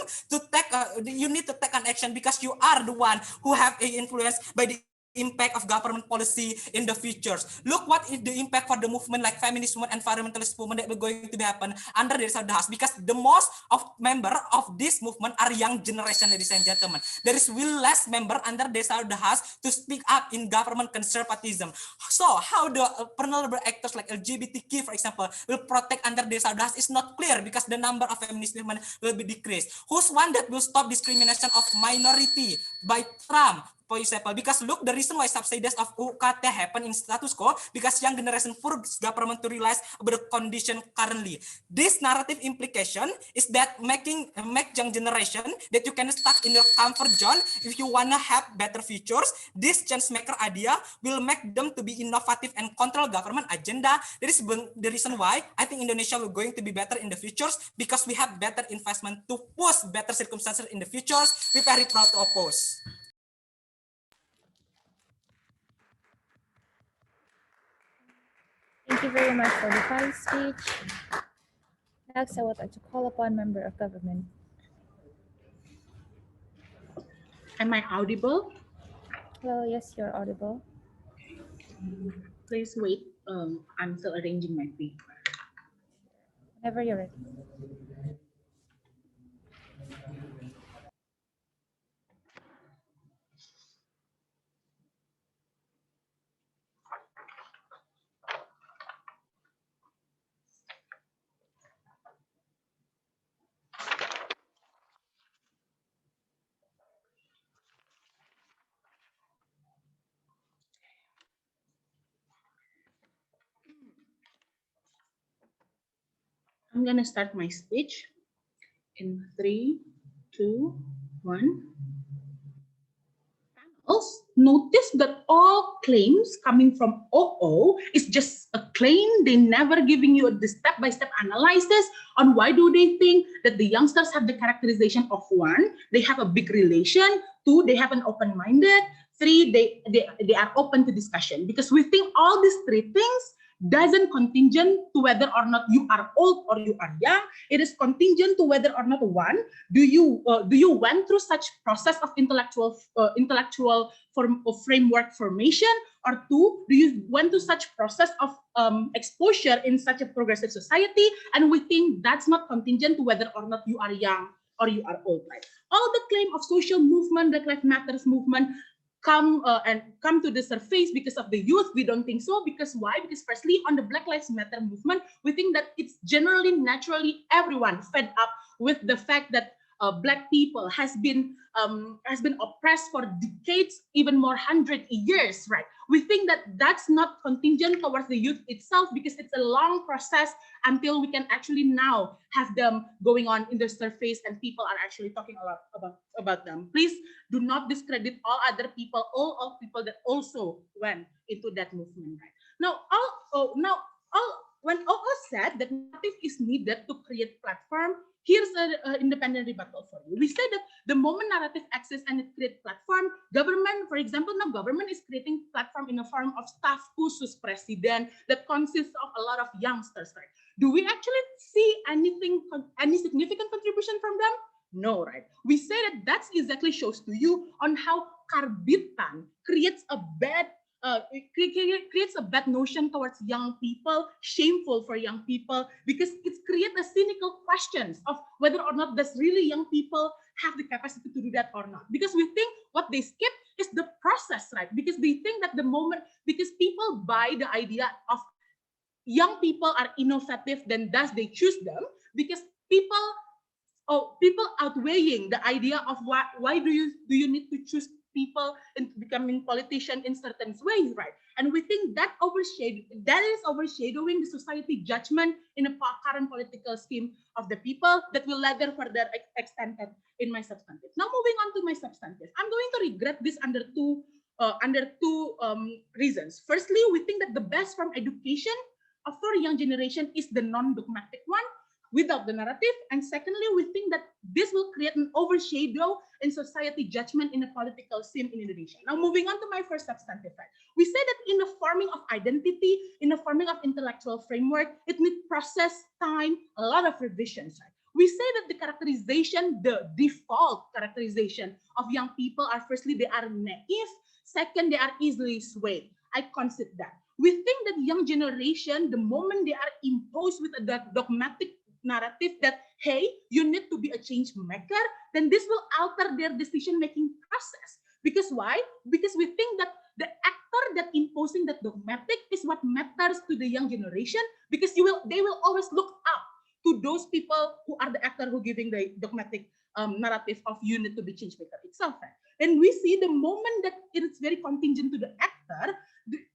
You need to take an action because you are the one who have a influence by the impact of government policy in the futures. Look what is the impact for the movement like feminist movement, environmentalist movement that will going to be happen under the house, because the most of member of this movement are young generation, ladies and gentlemen. There is will less member under the house to speak up in government conservatism. So how the vulnerable actors like LGBTQ, for example, will protect under the house is not clear because the number of feminist movement will be decreased. Who's one that will stop discrimination of minority by Trump? For example, because look, the reason why subsidies of UKT happen in status quo because young generation force government to realize about the condition currently. This narrative implication is that make young generation that you can stuck in your comfort zone if you wanna have better futures. This changemaker idea will make them to be innovative and control government agenda. That is the reason why I think Indonesia will going to be better in the futures because we have better investment to push better circumstances in the futures. We very proud to oppose. Thank you very much for the fine speech. Next, I would like to call upon member of government. Am I audible? Hello, yes, you're audible. Please wait. I'm still arranging my paper. Whenever you're ready. I'm gonna start my speech in 3, 2, 1. Panels, notice that all claims coming from OO is just a claim. They never giving you the step-by-step analysis on why do they think that the youngsters have the characterization of 1, they have a big relation, 2, they have an open-minded, 3, they are open to discussion. Because we think all these 3 things doesn't contingent to whether or not you are old or you are young. It is contingent to whether or not 1, do you went through such process of intellectual framework formation, or 2, do you went through such process of exposure in such a progressive society. And we think that's not contingent to whether or not you are young or you are old. Right? All the claim of social movement, Black Lives Matters movement, come to the surface because of the youth? We don't think so. Because why? Because firstly, on the Black Lives Matter movement, we think that it's generally, naturally, everyone fed up with the fact that Black people has been oppressed for decades, even more 100 years, right? We think that that's not contingent towards the youth itself, because it's a long process until we can actually now have them going on in the surface and people are actually talking a lot about them. Please do not discredit all other people, all people that also went into that movement, right? When all said that narrative is needed to create platform, here's an independent rebuttal for you. We say that the moment narrative exists and it creates platform, government, for example, now government is creating platform in the form of staff khusus presiden that consists of a lot of youngsters, right? Do we actually see any significant contribution from them? No, right? We say that that's exactly shows to you on how karbitan creates a bad creates a bad notion towards young people, shameful for young people, because it creates a cynical questions of whether or not does really young people have the capacity to do that or not. Because we think what they skip is the process, right? Because they think that the moment, because people buy the idea of young people are innovative, then thus they choose them, because people outweighing the idea of why do you need to choose people in becoming politician in certain ways, right? And we think that is overshadowing the society judgment in a current political scheme of the people that will later further extended in my substantive. Now moving on to my substantive, I'm going to regret this under two reasons. Firstly, we think that the best form education for young generation is the non-dogmatic one, without the narrative. And secondly, we think that this will create an overshadow in society judgment in a political scene in Indonesia. Now, moving on to my first substantive, right? We say that in the forming of identity, in the forming of intellectual framework, it needs process, time, a lot of revisions, right? We say that the default characterization of young people are, firstly, they are naive. Second, they are easily swayed. I concede that. We think that young generation, the moment they are imposed with a dogmatic narrative that, hey, you need to be a change maker, then this will alter their decision-making process. Because why? Because we think that the actor that imposing that dogmatic is what matters to the young generation, because they will always look up to those people who are the actor who giving the dogmatic narrative of you need to be change maker itself. Right? And we see the moment that it is very contingent to the actor,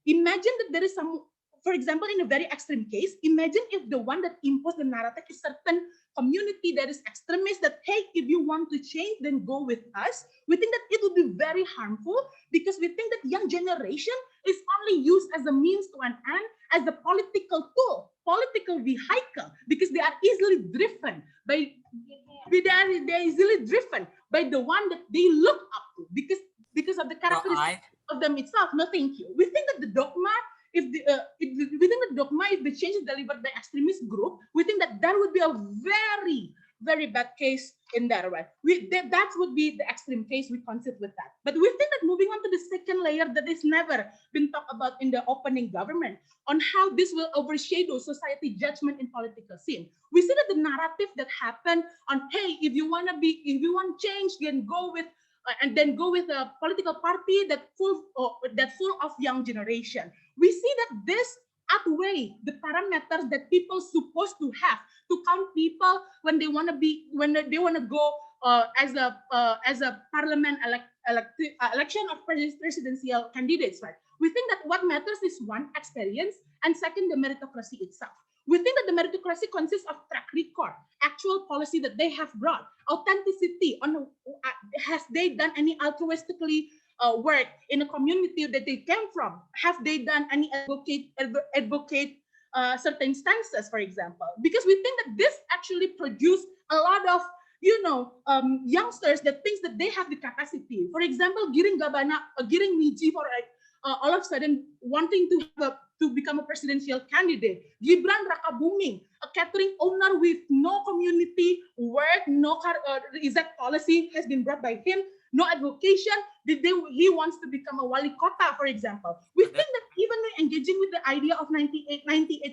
imagine that there is some, for example, in a very extreme case, imagine if the one that imposed the narrative is certain community that is extremist, that, hey, if you want to change, then go with us. We think that it would be very harmful, because we think that young generation is only used as a means to an end, as a political tool, political vehicle, because they are easily driven by the one that they look up to, because of the characteristics of them itself. No, thank you. We think that the dogma, if the change is delivered by extremist group, we think that would be a very, very bad case in that way. That would be the extreme case. We consider with that. But we think that moving on to the second layer that is never been talked about in the opening government, on how this will overshadow society judgment in political scene. We see that the narrative that happened on, hey, if you want change, then go with a political party that full of young generation. We see that this outweigh the parameters that people supposed to have to count people when they want to go as a parliament election of presidential candidates, right? We think that what matters is one, experience, and second, the meritocracy itself. We think that the meritocracy consists of track record, actual policy that they have brought, authenticity on has they done any altruistically work in a community that they came from? Have they done any advocate certain stances, for example? Because we think that this actually produced a lot of youngsters that thinks that they have the capacity. For example, Giring Niji for all of a sudden wanting to become a presidential candidate. Gibran Rakabuming, a catering owner with no community work, no exact policy has been brought by him, no advocation. He wants to become a wali kota, for example. We think that even engaging with the idea of 98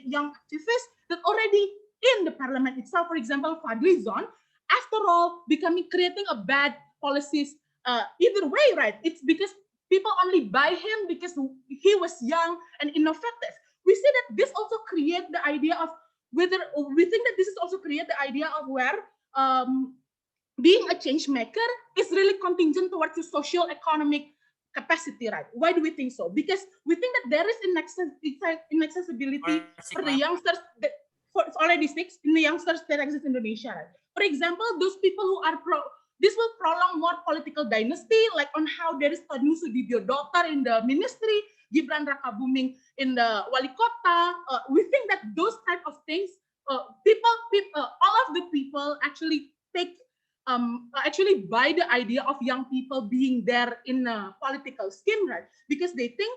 young activists that already in the parliament itself, for example, Fadli Zon, after all, creating a bad policies either way, right? It's because people only buy him because he was young and innovative. We see that this also create the idea of whether we think that this is also create the idea of where being a change maker is really contingent towards your social economic capacity, right? Why do we think so? Because we think that there is inaccessibility for the youngsters that it's already six in the youngsters that exist in Indonesia. Right? For example, those people who are this will prolong more political dynasty, like on how there is Todung Sudibyo daughter in the ministry, Gibran Rakabuming in the Wali Kota. We think that those type of things, all of the people actually actually buy the idea of young people being there in a political scheme, right? Because they think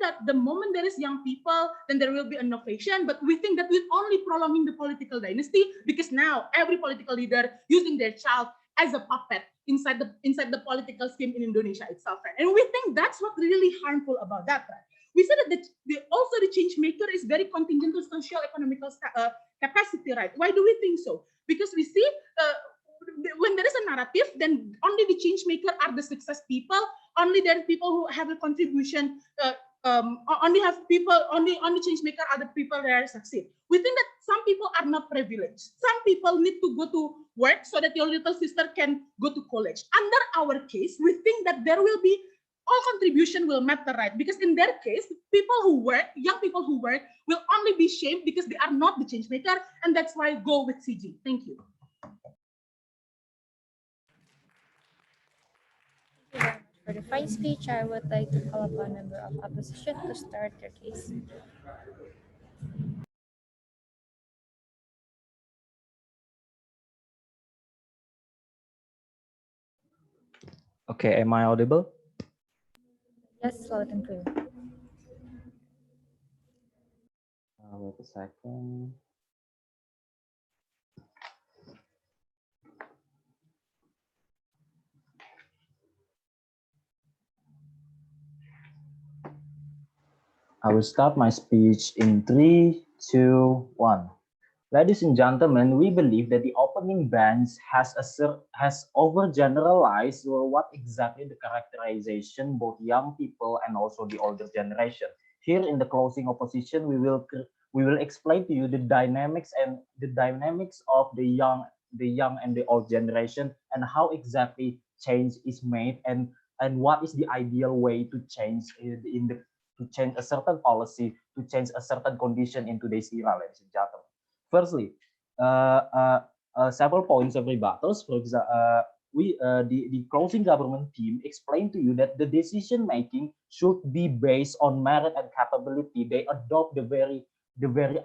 that the moment there is young people, then there will be innovation. But we think that we're only prolonging the political dynasty because now every political leader using their child as a puppet inside the political scheme in Indonesia itself, right? And we think that's what really harmful about that, right? We said that also the change maker is very contingent to social economical capacity, right? Why do we think so? Because we see when there is a narrative, then only the change maker are the success people. Only there are people who have a contribution. Only change maker are the people that succeed. We think that some people are not privileged. Some people need to go to work so that your little sister can go to college. Under our case, we think that there will be all contribution will matter, right? Because in their case, people who work, young people who work, will only be shamed because they are not the change maker, and that's why I go with CG. Thank you. Thank you very much for the fine speech. I would like to call upon a member of opposition to start their case. Okay, am I audible? Yes, loud and clear. Wait a second. I will start my speech in 3, 2, 1. Ladies and gentlemen, we believe that the opening bench has overgeneralized what exactly the characterization both young people and also the older generation. Here in the closing opposition, we will explain to you the dynamics of the young and the old generation, and how exactly change is made, and what is the ideal way to change to change a certain policy, to change a certain condition in today's era, ladies and gentlemen. Firstly, several points of rebuttals. For example, the closing government team explained to you that the decision making should be based on merit and capability. They adopt the very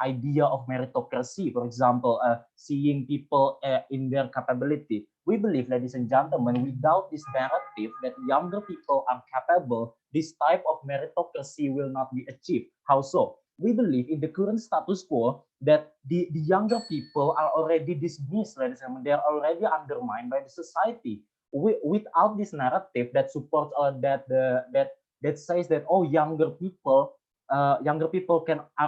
idea of meritocracy. For example, seeing people in their capability. We believe, ladies and gentlemen, without this narrative that younger people are capable, this type of meritocracy will not be achieved. How so? We believe in the current status quo that the younger people are already dismissed, ladies and gentlemen. They are already undermined by the society. Without this narrative that supports that says that younger people are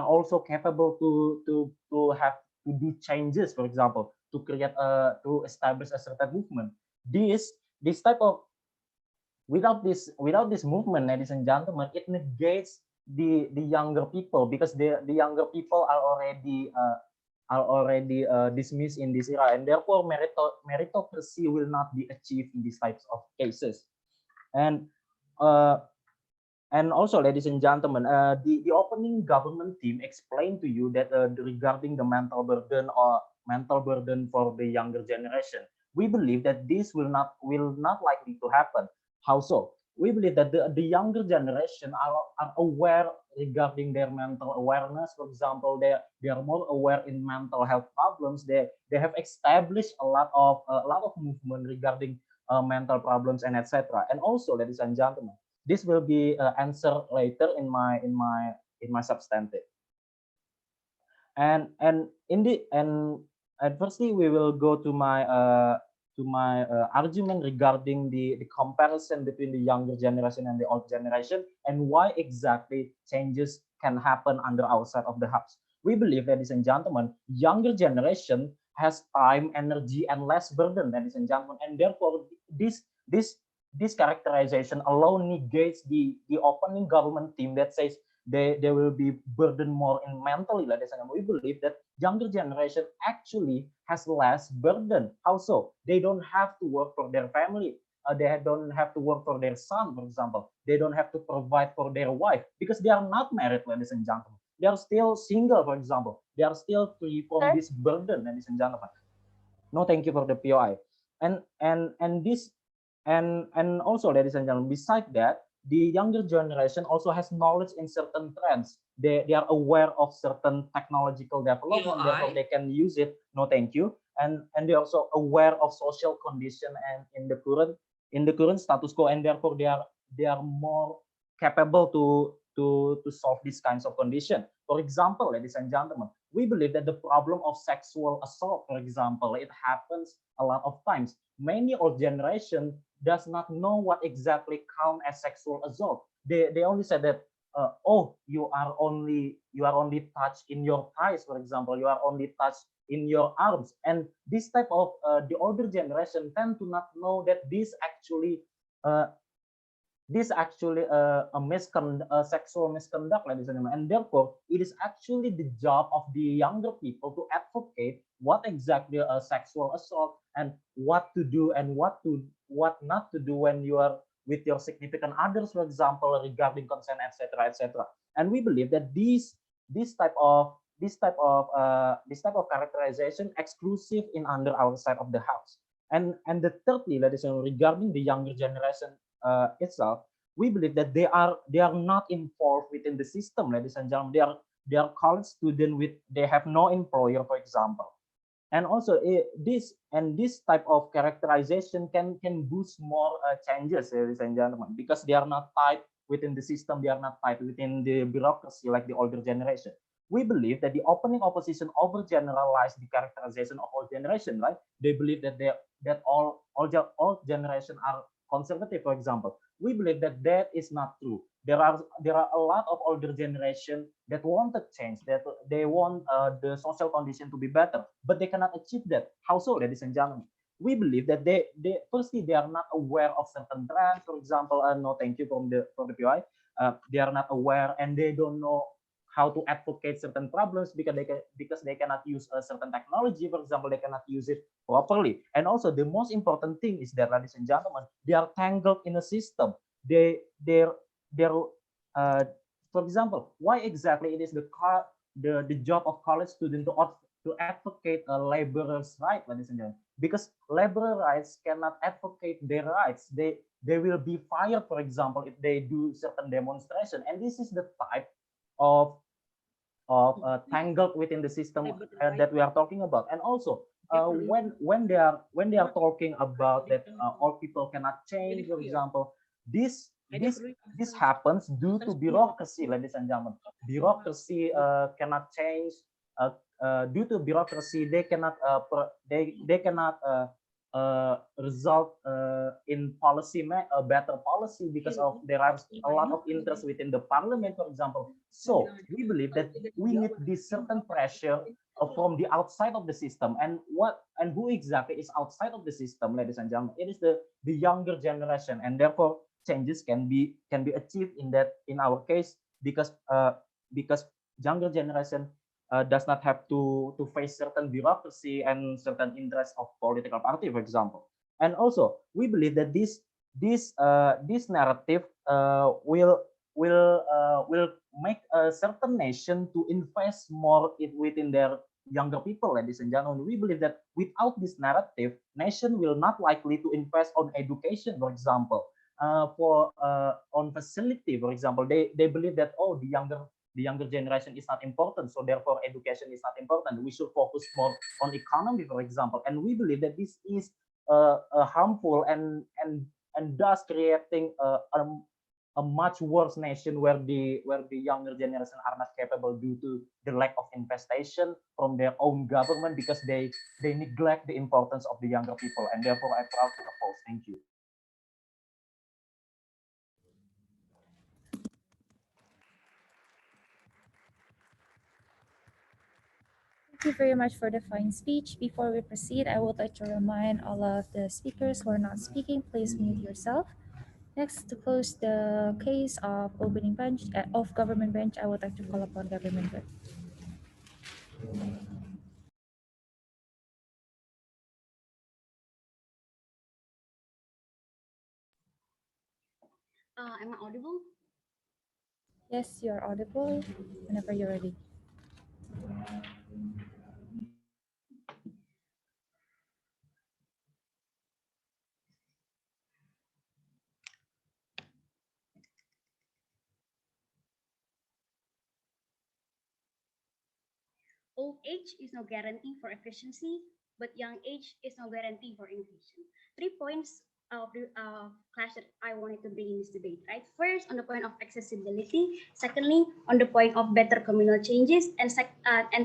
also capable to do changes, for example, to establish a certain movement. This type of without this movement, ladies and gentlemen, it negates the younger people, because the younger people are already dismissed in this era, and therefore meritocracy will not be achieved in these types of cases. And also, ladies and gentlemen, the opening government team explained to you that regarding the mental burden for the younger generation, we believe that this will not likely to happen. How so? We believe that the younger generation are aware regarding their mental awareness. For example, they are more aware in mental health problems. They have established a lot of movement regarding mental problems and etc. And also, ladies and gentlemen, this will be answered later in my substantive. And firstly, we will go to my argument regarding the comparison between the younger generation and the old generation, and why exactly changes can happen under our side of the house. We believe, ladies and gentlemen, younger generation has time, energy, and less burden, ladies and gentlemen, and therefore this this characterization alone negates the opening government theme that says they will be burdened more in mentally. We believe that younger generation actually has less burden. How so? They don't have to work for their family. They don't have to work for their son, for example. They don't have to provide for their wife because they are not married, ladies and gentlemen. They are still single, for example. They are still free from this burden, ladies and gentlemen. No, thank you for the POI. And this and also, ladies and gentlemen, beside that, the younger generation also has knowledge in certain trends. They are aware of certain technological development, therefore they can use it. No, thank you. And they're also aware of social condition and in the current status quo, and therefore they are more capable to solve these kinds of condition. For example, ladies and gentlemen, we believe that the problem of sexual assault, for example, it happens a lot of times. Many old generation does not know what exactly count as sexual assault. They only said that oh, you are only touched in your thighs, for example, you are only touched in your arms. And this type of the older generation tend to not know that uh, this actually a sexual misconduct, ladies and gentlemen, and therefore it is actually the job of the younger people to advocate what exactly a sexual assault and what to do and what not to do when you are with your significant others, for example, regarding consent, etc., etc. And we believe that this type of characterization exclusive in under our side of the house. And the thirdly, ladies and gentlemen, regarding the younger generation itself, we believe that they are not involved within the system, ladies and gentlemen. They are college student with they have no employer, for example. And also this type of characterization can boost more changes, ladies and gentlemen, because they are not tied within the system, they are not tied within the bureaucracy like the older generation. We believe that the opening opposition overgeneralize the characterization of all generation, right? They believe that all generation are conservative, for example. We believe that that is not true. There are a lot of older generation that want to change, that they want the social condition to be better, but they cannot achieve that. How so, ladies and gentlemen? We believe that they firstly they are not aware of certain trends, for example. No, thank you from the PI. They are not aware and they don't know how to advocate certain problems because they cannot use a certain technology, for example. They cannot use it properly. And also the most important thing is that, ladies and gentlemen, they are tangled in a system. They're uh, for example, why exactly it is the job of college student to advocate a laborer's right, ladies and gentlemen, because laborer rights cannot advocate their rights. They will be fired, for example, if they do certain demonstration. And this is the type of tangled within the system that we are talking about. And also when they are talking about that all people cannot change, for example, this this happens due to bureaucracy, ladies and gentlemen. Bureaucracy cannot change. Due to bureaucracy, they cannot they cannot result in policy a better policy because of there are a lot of interest within the parliament, for example. So we believe that we need this certain pressure from the outside of the system. And who exactly is outside of the system, ladies and gentlemen? It is the younger generation, and therefore changes can be achieved in our case because younger generation does not have to face certain bureaucracy and certain interests of political party, for example. And also, we believe that this narrative will make a certain nation to invest more within their younger people, ladies and gentlemen. We believe that without this narrative, nation will not likely to invest on education, for example, on facility, for example. They believe that, oh, the younger generation is not important, so therefore education is not important. We should focus more on economy, for example. And we believe that this is harmful and thus creating a much worse nation where the younger generation are not capable due to the lack of investation from their own government because they neglect the importance of the younger people. And therefore I proudly oppose. Thank you. Thank you very much for the fine speech. Before we proceed, I would like to remind all of the speakers who are not speaking, please mute yourself. Next, to close the case of opening bench of government bench, I would like to call upon government bench. Am I audible? Yes, you are audible whenever you're ready. Old age is no guarantee for efficiency, but young age is no guarantee for innovation. 3 points of the clash that I wanted to bring in this debate, right? First, on the point of accessibility. Secondly, on the point of better communal changes. And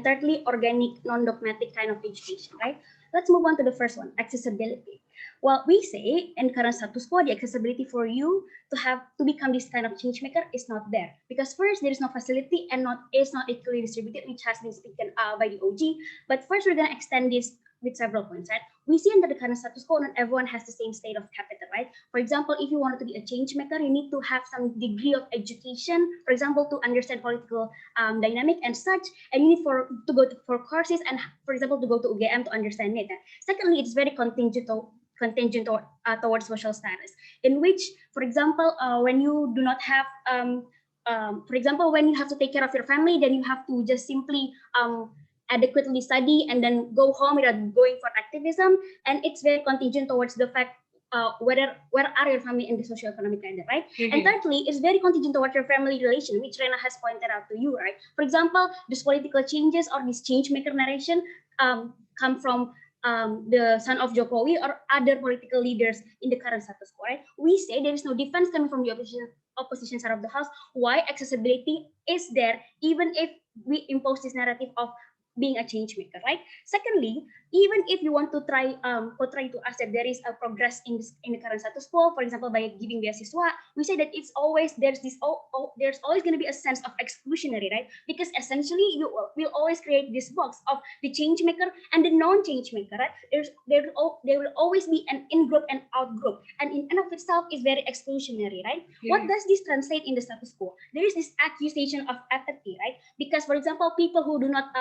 thirdly, organic, non-dogmatic kind of education, right? Let's move on to the first one, accessibility. Well, we say in current status quo, the accessibility for you to become this kind of change maker is not there, because first there is no facility and is not equally distributed, which has been spoken by the OG. But first we're going to extend this with several points, right? We see under the current status quo not everyone has the same state of capital, right? For example, if you wanted to be a change maker, you need to have some degree of education, for example, to understand political dynamic and such, and you need to go for courses and, for example, to go to UGM to understand it. Secondly, it's very contingent towards social status, in which, for example, when you do not have, for example, when you have to take care of your family, then you have to just simply adequately study and then go home without going for activism, and it's very contingent towards the fact where are your family in the socio-economic ladder, right? And thirdly, it's very contingent towards your family relation, which Rena has pointed out to you, right? For example, these political changes or this change maker narration come from the son of Jokowi or other political leaders in the current status quo, right? We say there is no defense coming from the opposition side of the house why accessibility is there, even if we impose this narrative of being a change maker, right? Secondly, even if you want to try to us that there is a progress in the current status quo, for example, by giving beasiswa, we say that it's always there's always going to be a sense of exclusionary, right? Because essentially you will always create this box of the change maker and the non-change maker, right? There will always be an in-group and out-group, and in and of itself is very exclusionary, right? What does this translate in the status quo? There is this accusation of apathy, right? Because, for example, people who do not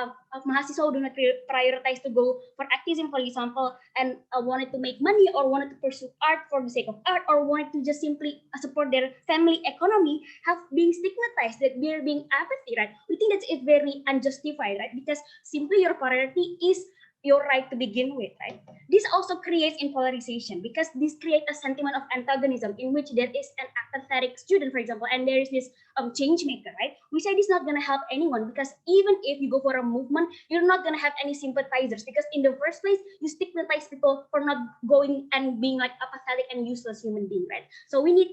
mahasiswa who do not prioritize to go for activism, for example, and wanted to make money or wanted to pursue art for the sake of art or wanted to just simply support their family economy have been stigmatized, that they're being apathy, right? We think that it's very unjustified, right? Because simply your priority is your right to begin with, right? This also creates polarization, because this creates a sentiment of antagonism in which there is an apathetic student, for example, and there is this change maker, right? We say this is not going to help anyone, because even if you go for a movement, you're not going to have any sympathizers, because in the first place, you stigmatize people for not going and being like apathetic and useless human being, right? So we need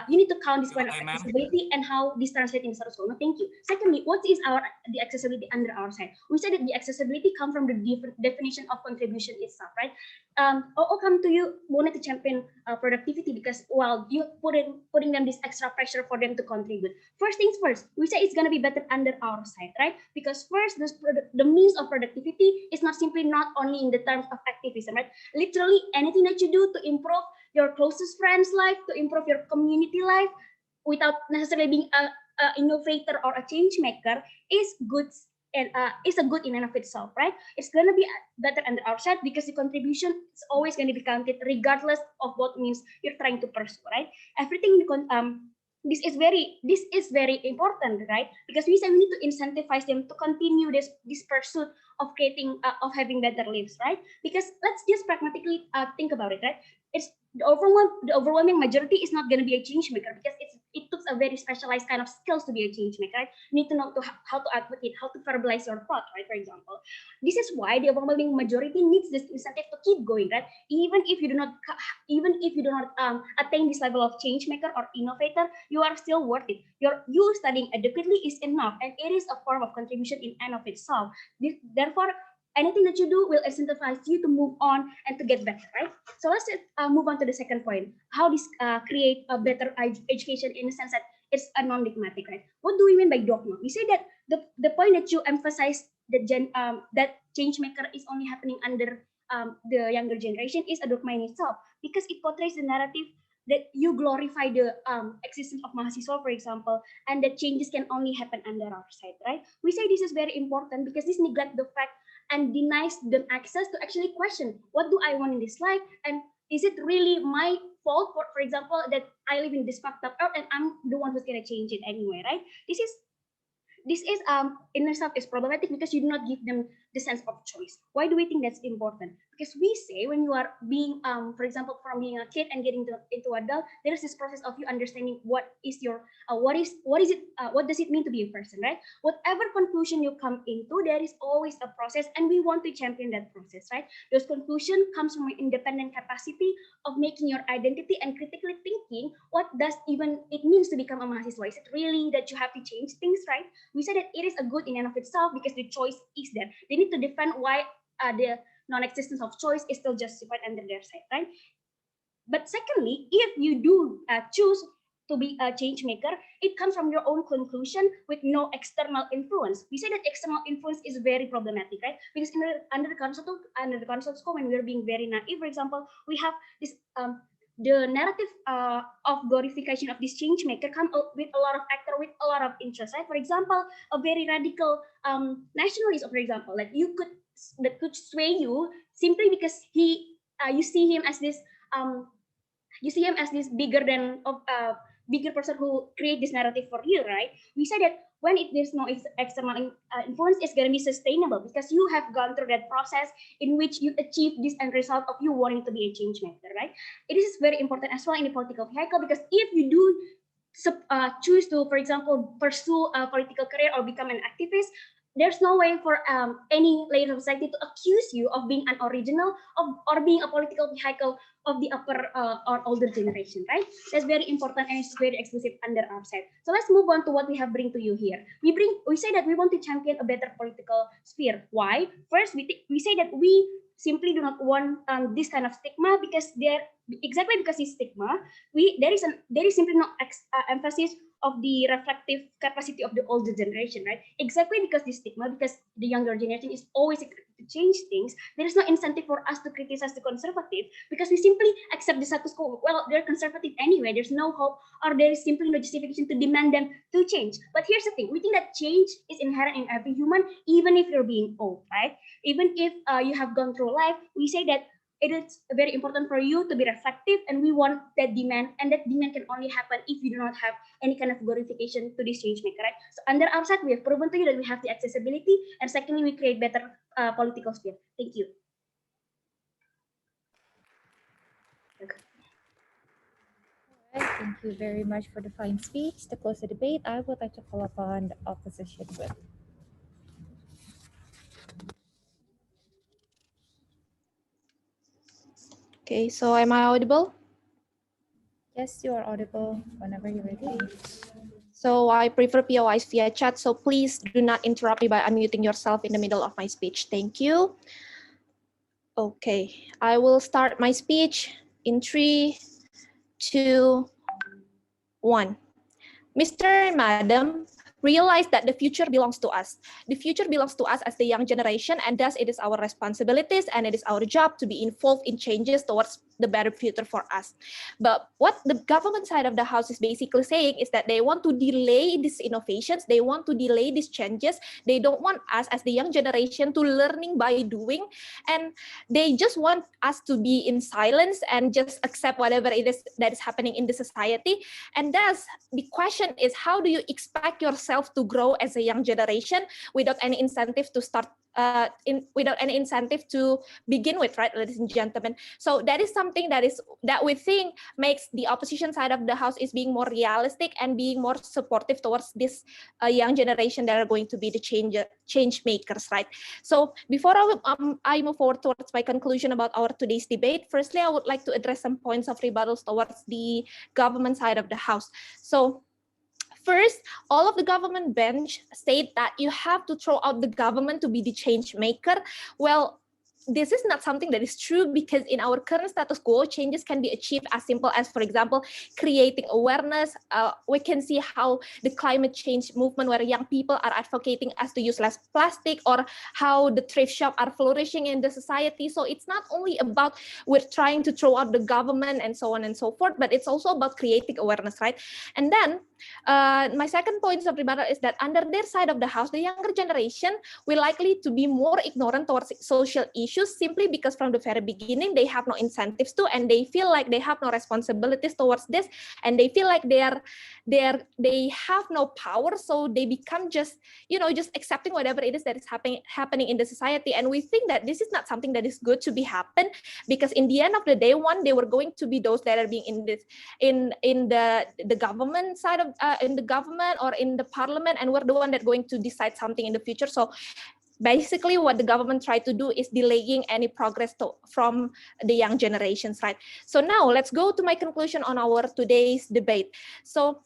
you need to count this point of accessibility and how this translates in status quo. No, thank you. Secondly, what is the accessibility under our side? We said that the accessibility comes from the definition of contribution itself, right? I'll come to you, wanted to champion productivity, because while you putting them this extra pressure for them to contribute. First things first, we say it's gonna be better under our side, right? Because first, the means of productivity is not only in the terms of activism, right? Literally anything that you do to improve your closest friend's life, to improve your community life, without necessarily being a innovator or a change maker, is good, and is a good in and of itself, right? It's going to be better under our side, because the contribution is always going to be counted regardless of what means you're trying to pursue, right? Everything this is very important, right? Because we say we need to incentivize them to continue this pursuit of creating of having better lives, right? Because let's just pragmatically think about it, right? It's the overwhelming majority is not going to be a change maker, because it took a very specialized kind of skills to be a change maker, right? You need to know how to advocate, how to verbalize your thought, right? For example, this is why the overwhelming majority needs this incentive to keep going, right? Even if you do not attain this level of change maker or innovator, you are still worth it. You studying adequately is enough, and it is a form of contribution in and of itself. Therefore, anything that you do will incentivize you to move on and to get better, right? So let's move on to the second point, how this create a better education, in the sense that it's a non-dogmatic, right? What do we mean by dogma? We say that the point that you emphasize that change maker is only happening under the younger generation is a dogma in itself, because it portrays the narrative that you glorify the existence of mahasiswa, for example, and that changes can only happen under our side, right? We say this is very important because this neglect the fact and denies them access to actually question, what do I want in this life? And is it really my fault, for example, that I live in this fucked up earth and I'm the one who's gonna change it anyway, right? This is in itself is problematic because you do not give them the sense of choice. Why do we think that's important? Because we say when you are being, for example, from being a kid and getting into adult, there is this process of you understanding what is your, what does it mean to be a person, right? Whatever conclusion you come into, there is always a process, and we want to champion that process, right? Those conclusion comes from an independent capacity of making your identity and critically thinking what does even it means to become a mahasiswa. Is it really that you have to change things, right? We say that it is a good in and of itself because the choice is there. They need to defend why the non-existence of choice is still justified under their side, right? But secondly, if you do choose to be a change maker, it comes from your own conclusion with no external influence. We say that external influence is very problematic, right? Because under the concept scope, when we're being very naive, for example, we have this the narrative of glorification of this change maker come with a lot of actor with a lot of interest, right? For example, a very radical nationalist, for example, like that could sway you simply because you see him as this bigger than bigger person who create this narrative for you, right? We say that when there's no external influence, it's going to be sustainable because you have gone through that process in which you achieve this end result of you wanting to be a change maker, right? It is very important as well in the political vehicle because if you do choose to, for example, pursue a political career or become an activist, there's no way for any layer of society to accuse you of being unoriginal or being a political vehicle of the upper or older generation, right? That's very important and it's very exclusive under our side. So let's move on to what we have bring to you here. We say that we want to champion a better political sphere. Why? First, we say that we simply do not want this kind of stigma because exactly because it's stigma, there is simply no emphasis of the reflective capacity of the older generation, right? Exactly because this stigma, because the younger generation is always expected to change things, there is no incentive for us to criticize the conservative because we simply accept the status quo. Well, they're conservative anyway, there's no hope or there is simply no justification to demand them to change. But here's the thing, we think that change is inherent in every human, even if you're being old, right? Even if you have gone through life, we say that it is very important for you to be reflective, and we want that demand, and that demand can only happen if you do not have any kind of glorification to this change maker, right? So under our side, we have proven to you that we have the accessibility, and secondly, we create better political sphere. Thank you. Thank you very much for the fine speech. To close the debate, I would like to call upon the opposition group. Okay, so am I audible? Yes, you are audible whenever you're ready. So I prefer POIs via chat, so please do not interrupt me by unmuting yourself in the middle of my speech. Thank you. Okay, I will start my speech in 3, 2, 1. Mr. and Madam, realize that the future belongs to us. The future belongs to us as the young generation, and thus it is our responsibilities and it is our job to be involved in changes towards the better future for us. But what the government side of the house is basically saying is that they want to delay these innovations, they want to delay these changes, they don't want us as the young generation to learning by doing, and they just want us to be in silence and just accept whatever it is that is happening in the society. And thus the question is, how do you expect yourself to grow as a young generation without any incentive to start without any incentive to begin with, right, ladies and gentlemen? So that is something that we think makes the opposition side of the house is being more realistic and being more supportive towards this young generation that are going to be the change makers, right? So before I move forward towards my conclusion about our today's debate, firstly, I would like to address some points of rebuttals towards the government side of the house. So first, all of the government bench state that you have to throw out the government to be the change maker. Well, this is not something that is true, because in our current status quo, changes can be achieved as simple as, for example, creating awareness. We can see how the climate change movement, where young people are advocating us to use less plastic, or how the thrift shop are flourishing in the society. So it's not only about we're trying to throw out the government and so on and so forth, but it's also about creating awareness, right? And then my second point of rebuttal is that under their side of the house, the younger generation will likely to be more ignorant towards social issues, simply because from the very beginning they have no incentives to, and they feel like they have no responsibilities towards this, and they feel like they have no power, so they become just accepting whatever it is that is happening in the society. And we think that this is not something that is good to be happen, because in the end of the day, they were going to be those that are being in the government side of in the government or in the parliament, and we're the one that going to decide something in the future. So basically what the government tried to do is delaying any progress from the young generations, right? So now let's go to my conclusion on our today's debate. So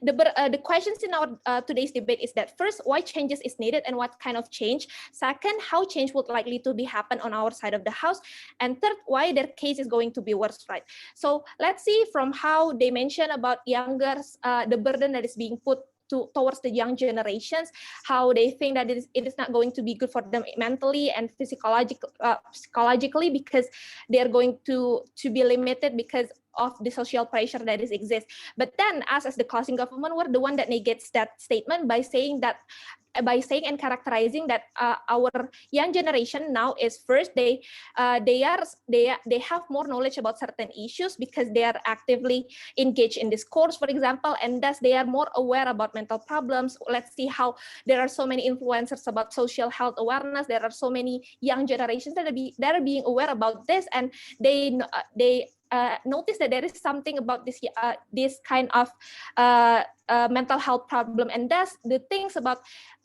the questions in our today's debate is that, first, why changes is needed and what kind of change? Second, how change would likely to be happen on our side of the house? And third, why their case is going to be worse, right? So let's see from how they mention about youngers, the burden that is being put towards the young generations, how they think that it is not going to be good for them mentally and psychologically, because they are going to be limited because of the social pressure that exists. But then us as the closing government, we're the one that negates that statement by saying and characterizing that our young generation now is, first, they have more knowledge about certain issues because they are actively engaged in discourse, for example, and thus they are more aware about mental problems. Let's see how there are so many influencers about social health awareness. There are so many young generations that are being aware about this, and they notice that there is something about this kind of mental health problem, and thus the things about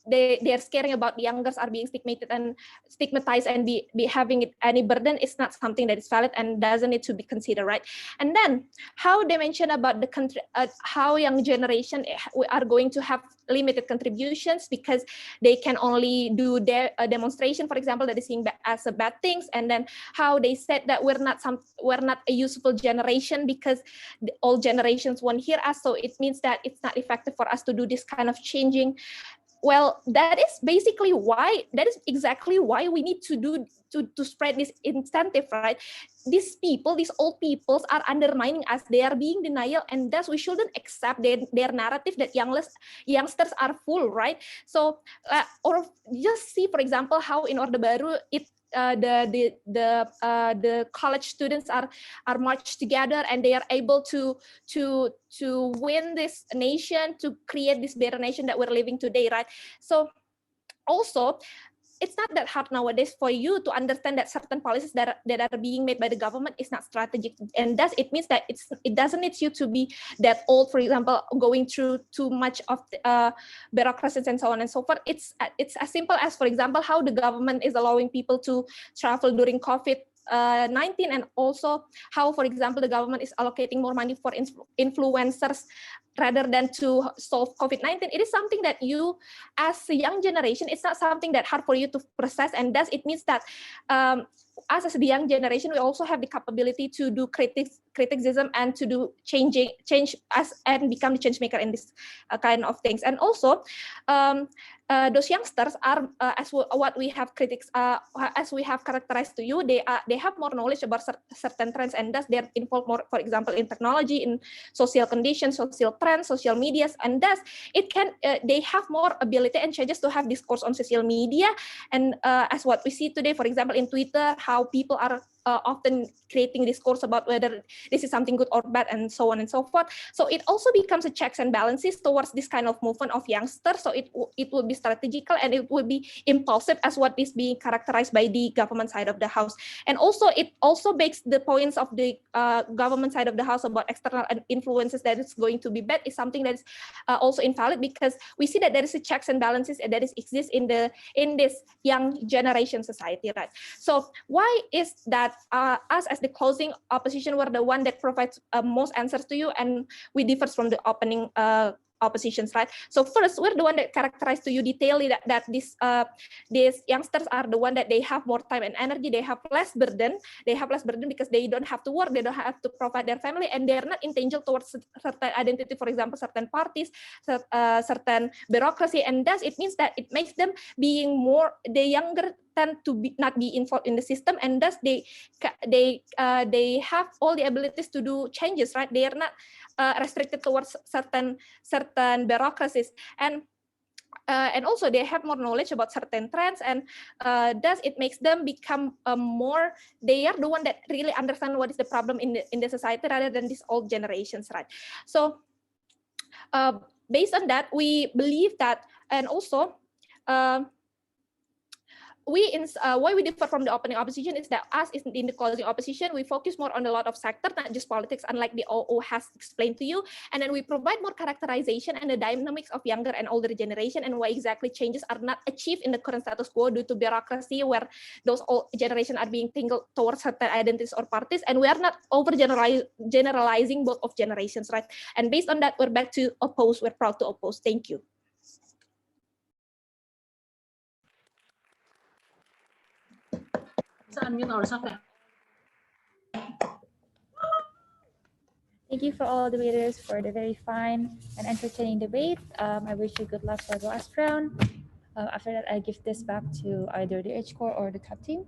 they are scaring about youngers are being stigmatized and be having any burden is not something that is valid and doesn't need to be considered, right? And then how they mention about the country, how young generation are going to have limited contributions because they can only do their demonstration, for example, that is seen as a bad things. And then how they said that we're not a useful generation because all generations won't hear us, so it means that it's not effective for us to do this kind of changing. Well, that is exactly why we need to spread this incentive, right? These old peoples are undermining us. They are being denial, and thus we shouldn't accept their narrative that youngsters are full, right? So, or just see, for example, how in Orde Baru the college students are marched together, and they are able to win this nation, to create this better nation that we're living today, right? So also, it's not that hard nowadays for you to understand that certain policies that are being made by the government is not strategic, and thus it means that it doesn't need you to be that old, for example, going through too much of bureaucracies and so on and so forth. It's as simple as, for example, how the government is allowing people to travel during COVID-19, and also how, for example, the government is allocating more money for influencers rather than to solve COVID-19. It is something that you, as a young generation, it's not something that hard for you to process, and thus it means that us as the young generation, we also have the capability to do criticism and to do change us and become the change maker in this kind of things. And also, those youngsters are, as we have characterized to you, they have more knowledge about certain trends, and thus they're involved more, for example, in technology, in social conditions, social trends, social medias, and thus they have more ability and chances to have discourse on social media. And as what we see today, for example, in Twitter, how people are often creating discourse about whether this is something good or bad, and so on and so forth. So it also becomes a checks and balances towards this kind of movement of youngsters. So it will be strategical, and it will be impulsive, as what is being characterized by the government side of the house. And also, it also makes the points of the government side of the house about external influences that is going to be bad is something that is also invalid, because we see that there is a checks and balances that exists in this young generation society, right? So why is that us as the closing opposition were the one that provides most answers to you, and we differ from the opening oppositions, right? So first, we're the one that characterize to you detailedly that these youngsters are the one that they have more time and energy, they have less burden, because they don't have to work, they don't have to provide their family, and they're not entangled towards certain identity, for example, certain parties, certain bureaucracy, and thus it means that it makes them being more, the younger tend to not be involved in the system, and thus they have all the abilities to do changes, right? They are not restricted towards certain bureaucracies, and also they have more knowledge about certain trends, and thus it makes them become more, they are the one that really understand what is the problem in the society rather than these old generations, right? So based on that, we believe that, and also why we differ from the opening opposition is that us in the closing opposition, we focus more on a lot of sector, not just politics, unlike the OO has explained to you. And then we provide more characterization and the dynamics of younger and older generation, and why exactly changes are not achieved in the current status quo due to bureaucracy, where those old generation are being tingled towards certain identities or parties, and we are not over generalizing both of generations, right? And based on that, we're back to oppose. We're proud to oppose. Thank you. Let's unmute ourselves. Thank you for all the debaters for the very fine and entertaining debate. I wish you good luck for the last round. After that, I give this back to either the H core or the top team.